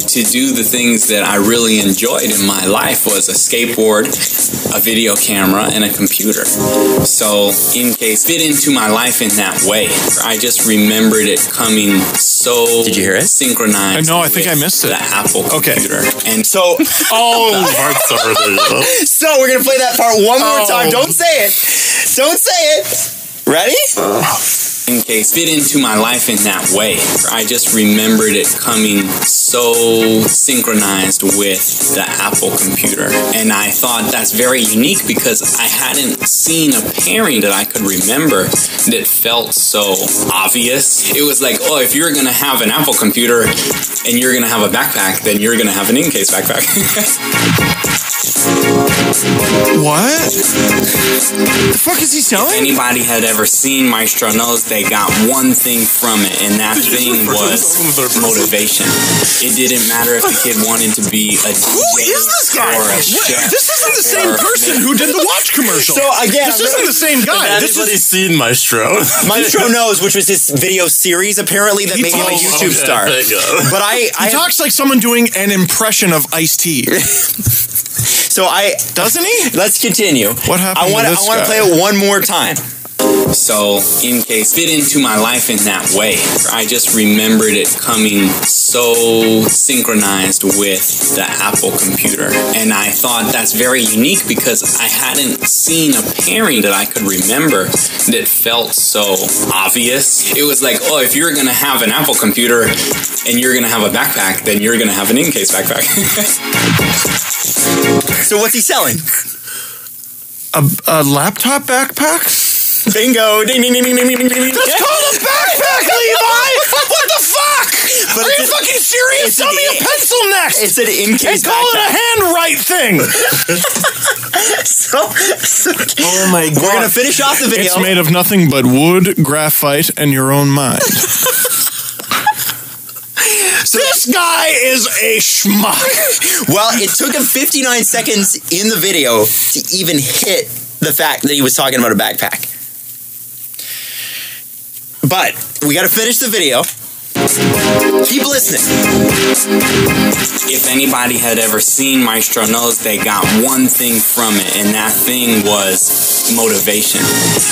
Speaker 6: to do the things that I really enjoyed in my life was a skateboard, a video camera, and a computer. So in case fit into my life in that way, I just remembered it coming so
Speaker 3: Did you hear it?
Speaker 6: synchronized.
Speaker 1: I missed it.
Speaker 6: The Apple computer. And
Speaker 3: so So we're gonna play that part one more time. Don't say it. Don't say it. Ready?
Speaker 6: In case fit into my life in that way. I just remembered it coming so synchronized with the Apple computer. And I thought that's very unique, because I hadn't seen a pairing that I could remember that felt so obvious. It was like, oh, if you're going to have an Apple computer and you're going to have a backpack, then you're going to have an in-case backpack.
Speaker 1: What? The fuck is he selling?
Speaker 6: If anybody had ever seen Maestro knows they got one thing from it, and that thing was motivation. It didn't matter if the kid wanted to be a DJ.
Speaker 1: Who is this guy?
Speaker 6: Or a chef.
Speaker 1: This isn't the same person who did the watch commercial.
Speaker 3: So again,
Speaker 1: this isn't the same guy.
Speaker 2: This is seen Maestro.
Speaker 3: Maestro Knows, which was his video series apparently that made him a YouTube star. But
Speaker 1: he talks like someone doing an impression of Ice-T.
Speaker 3: So doesn't he? Let's continue.
Speaker 1: What happened?
Speaker 3: I want to play it one more time.
Speaker 6: So, in case fit into my life in that way, I just remembered it coming so synchronized with the Apple computer. And I thought that's very unique, because I hadn't seen a pairing that I could remember that felt so obvious. It was like, oh, if you're going to have an Apple computer and you're going to have a backpack, then you're going to have an in-case backpack.
Speaker 3: So what's he selling?
Speaker 1: A laptop backpack?
Speaker 3: Bingo! Ding, ding, ding, ding, ding, ding, ding.
Speaker 1: That's called a backpack, Levi! What the fuck?
Speaker 3: But
Speaker 1: Are you fucking serious? Tell me a pencil next!
Speaker 3: It's an in-case
Speaker 1: call it a
Speaker 3: backpack.
Speaker 1: handwrite thing!
Speaker 3: Oh my God. We're going to finish off the video.
Speaker 1: It's made of nothing but wood, graphite, and your own mind. So this guy is a schmuck.
Speaker 3: Well, it took him 59 seconds in the video to even hit the fact that he was talking about a backpack. But we got to finish the video. Keep listening.
Speaker 6: If anybody had ever seen Maestro Knows, they got one thing from it, and that thing was motivation.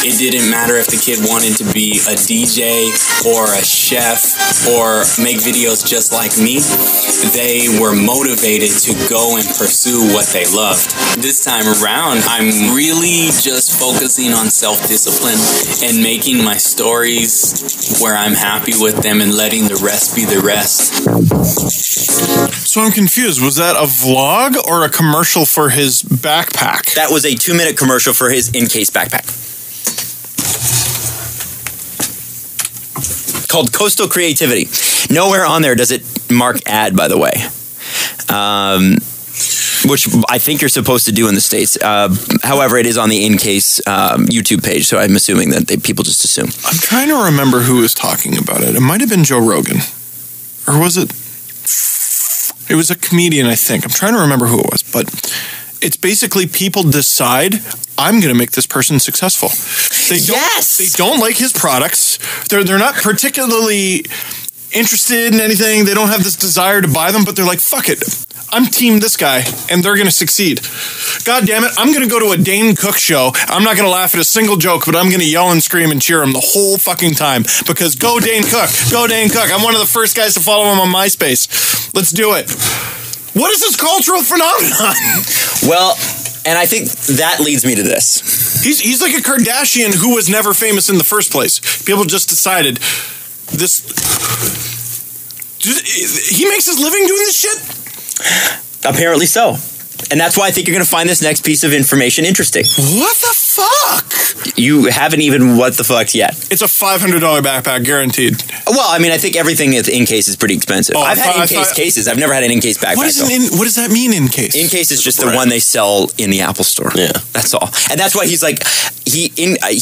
Speaker 6: It didn't matter if the kid wanted to be a DJ or a chef or make videos just like me. They were motivated to go and pursue what they loved. This time around, I'm really just focusing on self-discipline and making my stories where I'm happy with them and letting the rest be the rest.
Speaker 1: So I'm confused. Was that a vlog or a commercial for his backpack?
Speaker 3: That was a 2-minute commercial for his in-case backpack. Called Coastal Creativity. Nowhere on there does it mark ad, by the way. Which I think you're supposed to do in the States. However, it is on the in-case YouTube page, so I'm assuming that people just assume.
Speaker 1: I'm trying to remember who was talking about it. It might have been Joe Rogan. Or was it? It was a comedian, I think. I'm trying to remember who it was. But it's basically people decide, I'm going to make this person successful. They don't like his products. They're not particularly interested in anything. They don't have this desire to buy them, but they're like, fuck it. I'm team this guy, and they're going to succeed. God damn it, I'm going to go to a Dane Cook show. I'm not going to laugh at a single joke, but I'm going to yell and scream and cheer him the whole fucking time. Because go Dane Cook. Go Dane Cook. I'm one of the first guys to follow him on MySpace. Let's do it. What is this cultural phenomenon?
Speaker 3: Well, and I think that leads me to this.
Speaker 1: He's like a Kardashian who was never famous in the first place. People just decided this... He makes his living doing this shit?
Speaker 3: Apparently so. And that's why I think you're going to find this next piece of information interesting.
Speaker 1: What the fuck?
Speaker 3: You haven't even what the fucked yet.
Speaker 1: It's a $500 backpack, guaranteed.
Speaker 3: Well, I mean, I think everything that's in-case is pretty expensive.
Speaker 1: Oh,
Speaker 3: I've had in-case cases. I've never had an in-case backpack.
Speaker 1: What does that mean, in-case?
Speaker 3: In-case is just the one they sell in the Apple Store.
Speaker 2: Yeah.
Speaker 3: That's all. And that's why he's like, he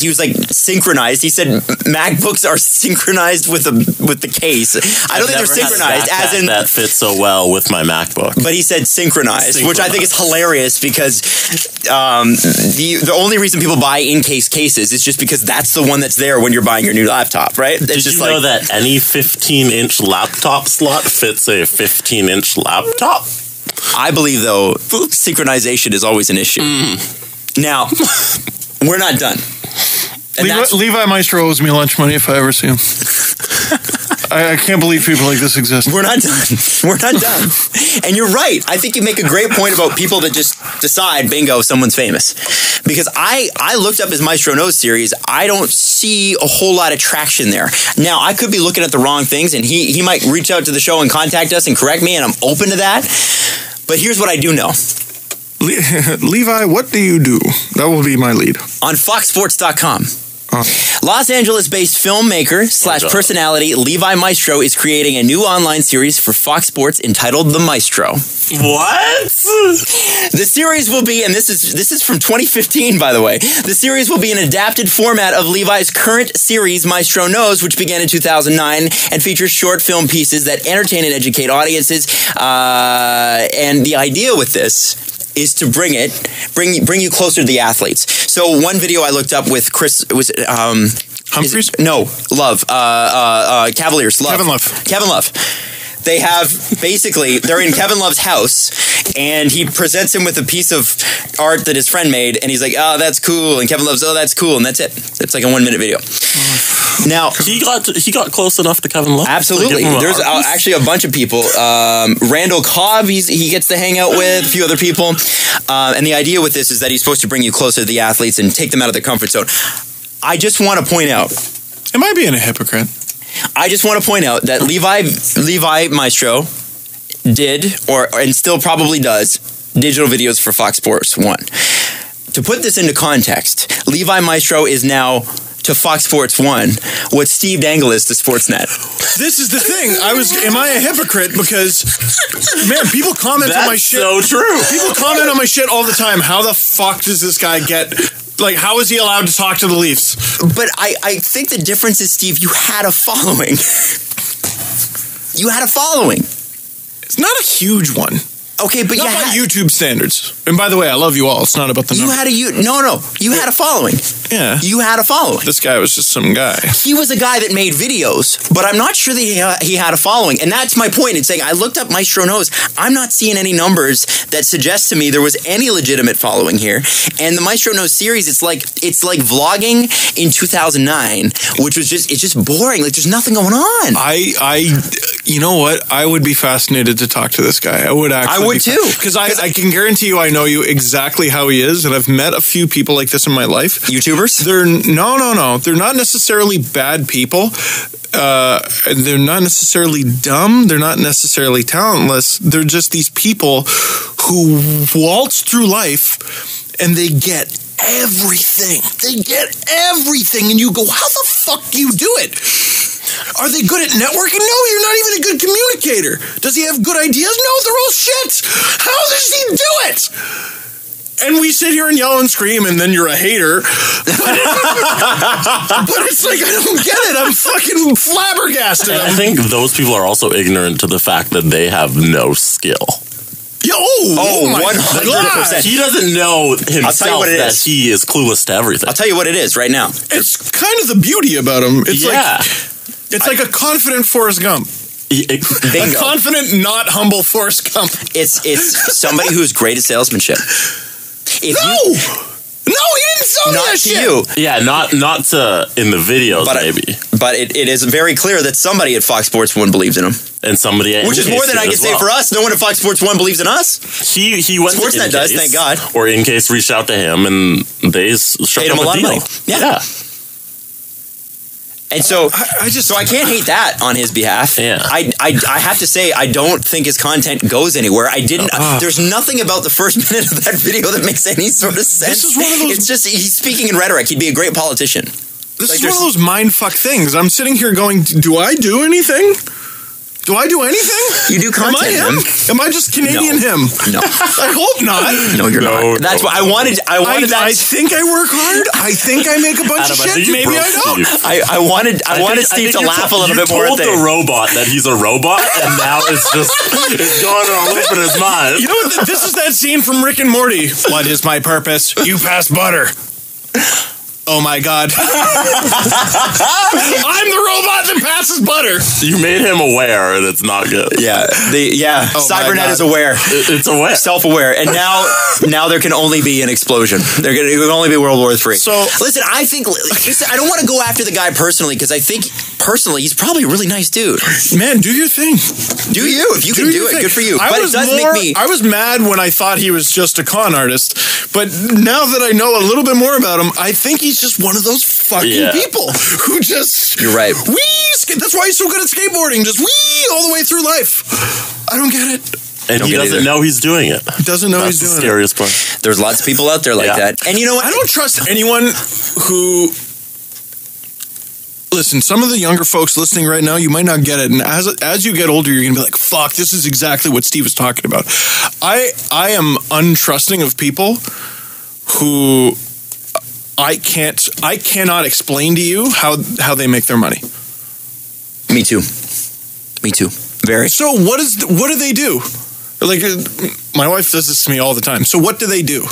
Speaker 3: was like synchronized. He said MacBooks are synchronized with the case. I don't think they're synchronized as in
Speaker 2: that fits so well with my MacBook.
Speaker 3: But he said synchronized, which I think is hilarious because the only reason people buy in-case cases is just because that's the one that's there when you're buying your new laptop, right?
Speaker 2: Did you know that any 15-inch laptop slot fits a 15-inch laptop?
Speaker 3: I believe, though, synchronization is always an issue. Now, we're not done.
Speaker 1: Levi Maestro owes me lunch money if I ever see him. I can't believe people like this exist.
Speaker 3: We're not done. We're not done. And you're right. I think you make a great point about people that just decide, bingo, someone's famous. Because I looked up his Maestro Knows series. I don't see a whole lot of traction there. Now, I could be looking at the wrong things, and he might reach out to the show and contact us and correct me, and I'm open to that. But here's what I do know.
Speaker 1: Levi, what do you do? That will be my lead.
Speaker 3: On FoxSports.com. Los Angeles-based filmmaker / personality Levi Maestro is creating a new online series for Fox Sports entitled The Maestro.
Speaker 2: What?
Speaker 3: The series will be, and this is from 2015, by the way. The series will be an adapted format of Levi's current series, Maestro Knows, which began in 2009 and features short film pieces that entertain and educate audiences. And the idea with this is to bring you closer to the athletes. So one video I looked up with Chris was
Speaker 1: Humphreys?
Speaker 3: Love. Cavaliers. Love. Kevin Love. They have they're in Kevin Love's house, and he presents him with a piece of art that his friend made, and he's like, "Oh, that's cool," and Kevin Love's, "Oh, that's cool," and that's it. It's like a 1-minute video. Now
Speaker 2: he got close enough to Kevin Love.
Speaker 3: Absolutely. There's actually a bunch of people. Randall Cobb, he gets to hang out with a few other people, and the idea with this is that he's supposed to bring you closer to the athletes and take them out of their comfort zone. I just want to point out,
Speaker 1: am I being a hypocrite?
Speaker 3: I just want to point out that Levi Maestro did, and still probably does, digital videos for Fox Sports 1. to put this into context, Levi Maestro is now to Fox Sports 1 what Steve Dangle is to Sportsnet.
Speaker 1: This is the thing. Am I a hypocrite? Because, man, people comment on my shit.
Speaker 2: That's so true.
Speaker 1: People comment on my shit all the time. How the fuck does this guy get... Like, how is he allowed to talk to the Leafs?
Speaker 3: But I think the difference is, Steve, you had a following. You had a following.
Speaker 1: It's not a huge one.
Speaker 3: Okay, but
Speaker 1: not by YouTube standards. And by the way, I love you all. It's not about the number.
Speaker 3: You had a following.
Speaker 1: Yeah.
Speaker 3: You had a following.
Speaker 1: This guy was just some guy.
Speaker 3: He was a guy that made videos, but I'm not sure that he had a following. And that's my point in saying I looked up Maestro Knows. I'm not seeing any numbers that suggest to me there was any legitimate following here. And the Maestro Knows series, it's like vlogging in 2009, which was it's just boring. Like there's nothing going on.
Speaker 1: You know what? I would be fascinated to talk to this guy. I would actually.
Speaker 3: I would too.
Speaker 1: Because I can guarantee you I know you exactly how he is, and I've met a few people like this in my life.
Speaker 3: YouTubers?
Speaker 1: No. They're not necessarily bad people. They're not necessarily dumb. They're not necessarily talentless. They're just these people who waltz through life and they get everything. They get everything, and you go, how the fuck do you do it? Are they good at networking? No, you're not even a good communicator. Does he have good ideas? No, they're all shit. How does he do it? And we sit here and yell and scream, and then you're a hater. But it's like, I don't get it. I'm fucking flabbergasted.
Speaker 2: And I think those people are also ignorant to the fact that they have no skill.
Speaker 3: Oh, my 100%.
Speaker 2: He doesn't know himself that he is clueless to everything.
Speaker 3: I'll tell you what it is right now.
Speaker 1: It's kind of the beauty about him. It's like a confident Forrest Gump. A confident, not humble Forrest Gump.
Speaker 3: It's somebody who's great at salesmanship.
Speaker 1: No, he didn't sell
Speaker 3: not
Speaker 1: that
Speaker 3: to
Speaker 1: shit.
Speaker 3: you.
Speaker 2: Yeah, not to in the videos, maybe.
Speaker 3: But it is very clear that somebody at Fox Sports 1 believes in him.
Speaker 2: And somebody at
Speaker 3: which is more than I can say for us. No one at Fox Sports 1 believes in us.
Speaker 2: He went
Speaker 3: Sportsnet does, thank God.
Speaker 2: Or In Case reached out to him, and they paid him a lot of money.
Speaker 3: Yeah. And so I can't hate that on his behalf.
Speaker 2: Yeah.
Speaker 3: I have to say I don't think his content goes anywhere. There's nothing about the first minute of that video that makes any sort of sense.
Speaker 1: This is one of those.
Speaker 3: It's just he's speaking in rhetoric. He'd be a great politician.
Speaker 1: This is one of those mindfuck things. I'm sitting here going, do I do anything? Do I do anything?
Speaker 3: You do content.
Speaker 1: Am I him? Am I just Canadian him?
Speaker 3: No.
Speaker 1: I hope not.
Speaker 3: No, you're not. That's why I wanted that.
Speaker 1: I think I work hard. I think I make a bunch of shit. Maybe I don't.
Speaker 3: I wanted Steve to laugh a little bit more.
Speaker 2: You told the robot that he's a robot, and now it's going all over his mind.
Speaker 1: You know what? This is that scene from Rick and Morty. What is my purpose? You pass butter. Oh my God. I'm the robot that passes butter.
Speaker 2: You made him aware, and it's not good.
Speaker 3: Yeah.
Speaker 1: Oh
Speaker 3: Cybernet is aware.
Speaker 2: It's aware.
Speaker 3: Self-aware. And now there can only be an explosion. There can only be World War III.
Speaker 1: So
Speaker 3: listen, I don't want to go after the guy personally, because I think personally he's probably a really nice dude.
Speaker 1: Man, do your thing.
Speaker 3: Do you? If you can do it, good for you. But it does make me...
Speaker 1: I was mad when I thought he was just a con artist, but now that I know a little bit more about him, I think he's just one of those fucking people who just...
Speaker 3: You're right.
Speaker 1: That's why he's so good at skateboarding. Just all the way through life. I don't get it.
Speaker 2: And he doesn't know he's doing it.
Speaker 1: He doesn't know he's doing it.
Speaker 2: That's the scariest part.
Speaker 3: There's lots of people out there like that. And you know what?
Speaker 1: I don't trust anyone who... Listen, some of the younger folks listening right now, you might not get it. And as you get older, you're going to be like, fuck, this is exactly what Steve was talking about. I am untrusting of people who I cannot explain to you how they make their money.
Speaker 3: Me too. Very.
Speaker 1: So what do they do? Like, my wife does this to me all the time. So what do they do?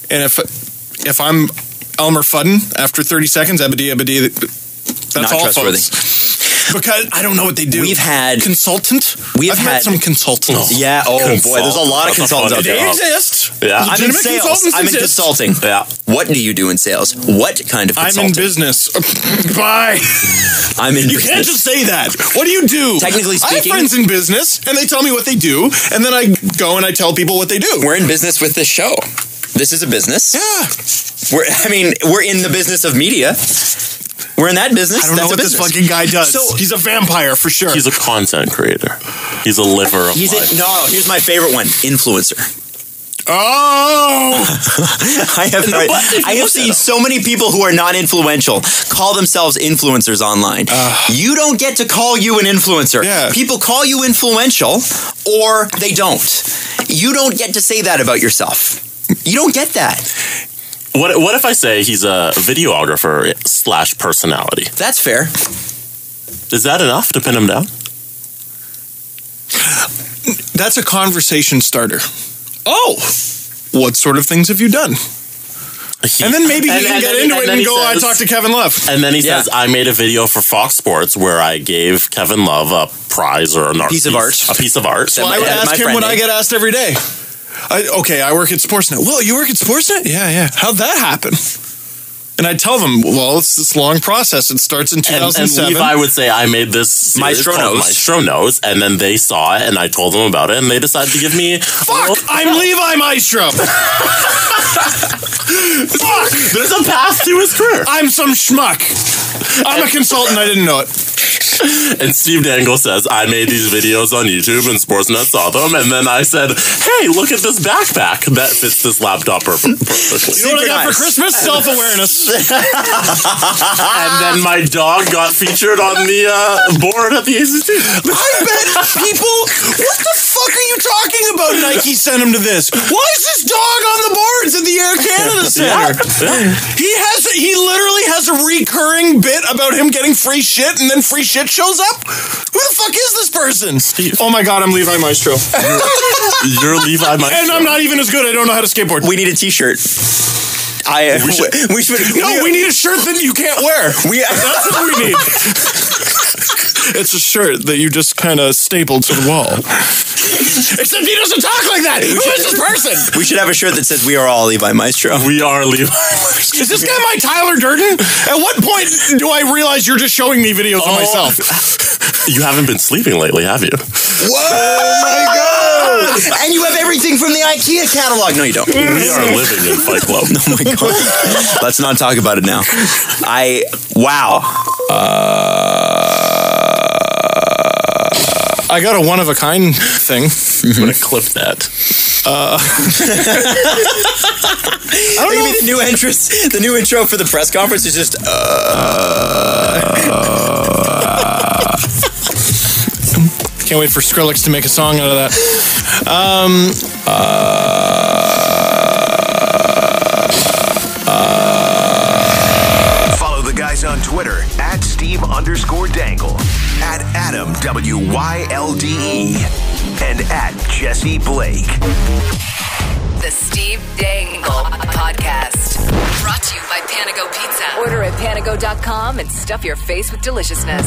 Speaker 1: And if I'm Elmer Fuddin after 30 seconds, that's
Speaker 3: not
Speaker 1: all,
Speaker 3: trustworthy.
Speaker 1: folks. Because I don't know what they do.
Speaker 3: We've had
Speaker 1: consultant. I've had some consultants.
Speaker 3: Yeah. Oh boy, there's a lot of consultants out there.
Speaker 1: They exist.
Speaker 2: Yeah.
Speaker 3: I'm in sales. I'm in consulting.
Speaker 2: Yeah.
Speaker 3: What do you do in sales? What kind of consulting?
Speaker 1: I'm in business. Bye.
Speaker 3: I'm in.
Speaker 1: You can't just say that. What do you do?
Speaker 3: Technically speaking,
Speaker 1: I have friends in business, and they tell me what they do, and then I go and I tell people what they do.
Speaker 3: We're in business with this show. This is a business.
Speaker 1: Yeah.
Speaker 3: We're in the business of media. We're in that business.
Speaker 1: I don't know what this fucking guy does. So, he's a vampire for sure.
Speaker 2: He's a content creator. He's a liver of life.
Speaker 3: No, here's my favorite one. Influencer.
Speaker 1: Oh!
Speaker 3: I have seen so many people who are not influential call themselves influencers online. You don't get to call you an influencer.
Speaker 1: Yeah.
Speaker 3: People call you influential, or they don't. You don't get to say that about yourself. You don't get that.
Speaker 2: What if I say he's a videographer / personality?
Speaker 3: That's fair.
Speaker 2: Is that enough to pin him down?
Speaker 1: That's a conversation starter. Oh, what sort of things have you done? And then maybe he can get into it and go, I talked to Kevin Love.
Speaker 2: And then he says, I made a video for Fox Sports where I gave Kevin Love a prize or a piece of art. A piece of art.
Speaker 1: So I would ask him what I get asked every day. I work at Sportsnet. Well, you work at Sportsnet? Yeah. How'd that happen? And I'd tell them, well, it's this long process. It starts in 2007.
Speaker 2: And Levi would say, I made this Maestro Knows. And then they saw it, and I told them about it, and they decided to give me...
Speaker 1: Fuck! I'm Levi Maestro! Fuck!
Speaker 2: There's a path to his career.
Speaker 1: I'm some schmuck. I'm a consultant. I didn't know it.
Speaker 2: And Steve Dangle says, I made these videos on YouTube and Sportsnet saw them. And then I said, hey, look at this backpack that fits this laptop perfectly.
Speaker 1: You know what I got for Christmas? Self-awareness.
Speaker 2: And then my dog got featured on the board at the ACC.
Speaker 1: I bet people, what the fuck are you talking about? Nike sent him to this. Why is this dog on the boards at the Air Canada Center? Yeah. He literally has a recurring bit about him getting free shit, and then free shit shows up. Who the fuck is this person?
Speaker 2: Steve.
Speaker 1: Oh my god, I'm Levi Maestro.
Speaker 2: You're Levi Maestro.
Speaker 1: And I'm not even as good. I don't know how to skateboard.
Speaker 3: We need a t-shirt. We should.
Speaker 1: We need a shirt that you can't wear. That's what we need. It's a shirt that you just kind of stapled to the wall. Except he doesn't talk like that. Who is this person?
Speaker 3: We should have a shirt that says, we are all Levi Maestro.
Speaker 2: We are Levi Maestro.
Speaker 1: Is this guy my Tyler Durden? At what point do I realize you're just showing me videos of myself?
Speaker 2: You haven't been sleeping lately, have you?
Speaker 3: Whoa! Oh my god! And you have everything from the IKEA catalog. No, you don't.
Speaker 2: We are living in Fight Club.
Speaker 3: Oh my god. Let's not talk about it now. Wow.
Speaker 1: I got a one-of-a-kind thing.
Speaker 2: I'm going to clip that.
Speaker 3: I don't know. Maybe the new intro for the press conference is just.
Speaker 1: Can't wait for Skrillex to make a song out of that.
Speaker 9: Follow the guys on Twitter at Steve_Dangle, at Adam WYLDE, and at Jesse Blake.
Speaker 4: The Steve Dangle Podcast. Brought to you by Panago Pizza. Order at panago.com and stuff your face with deliciousness.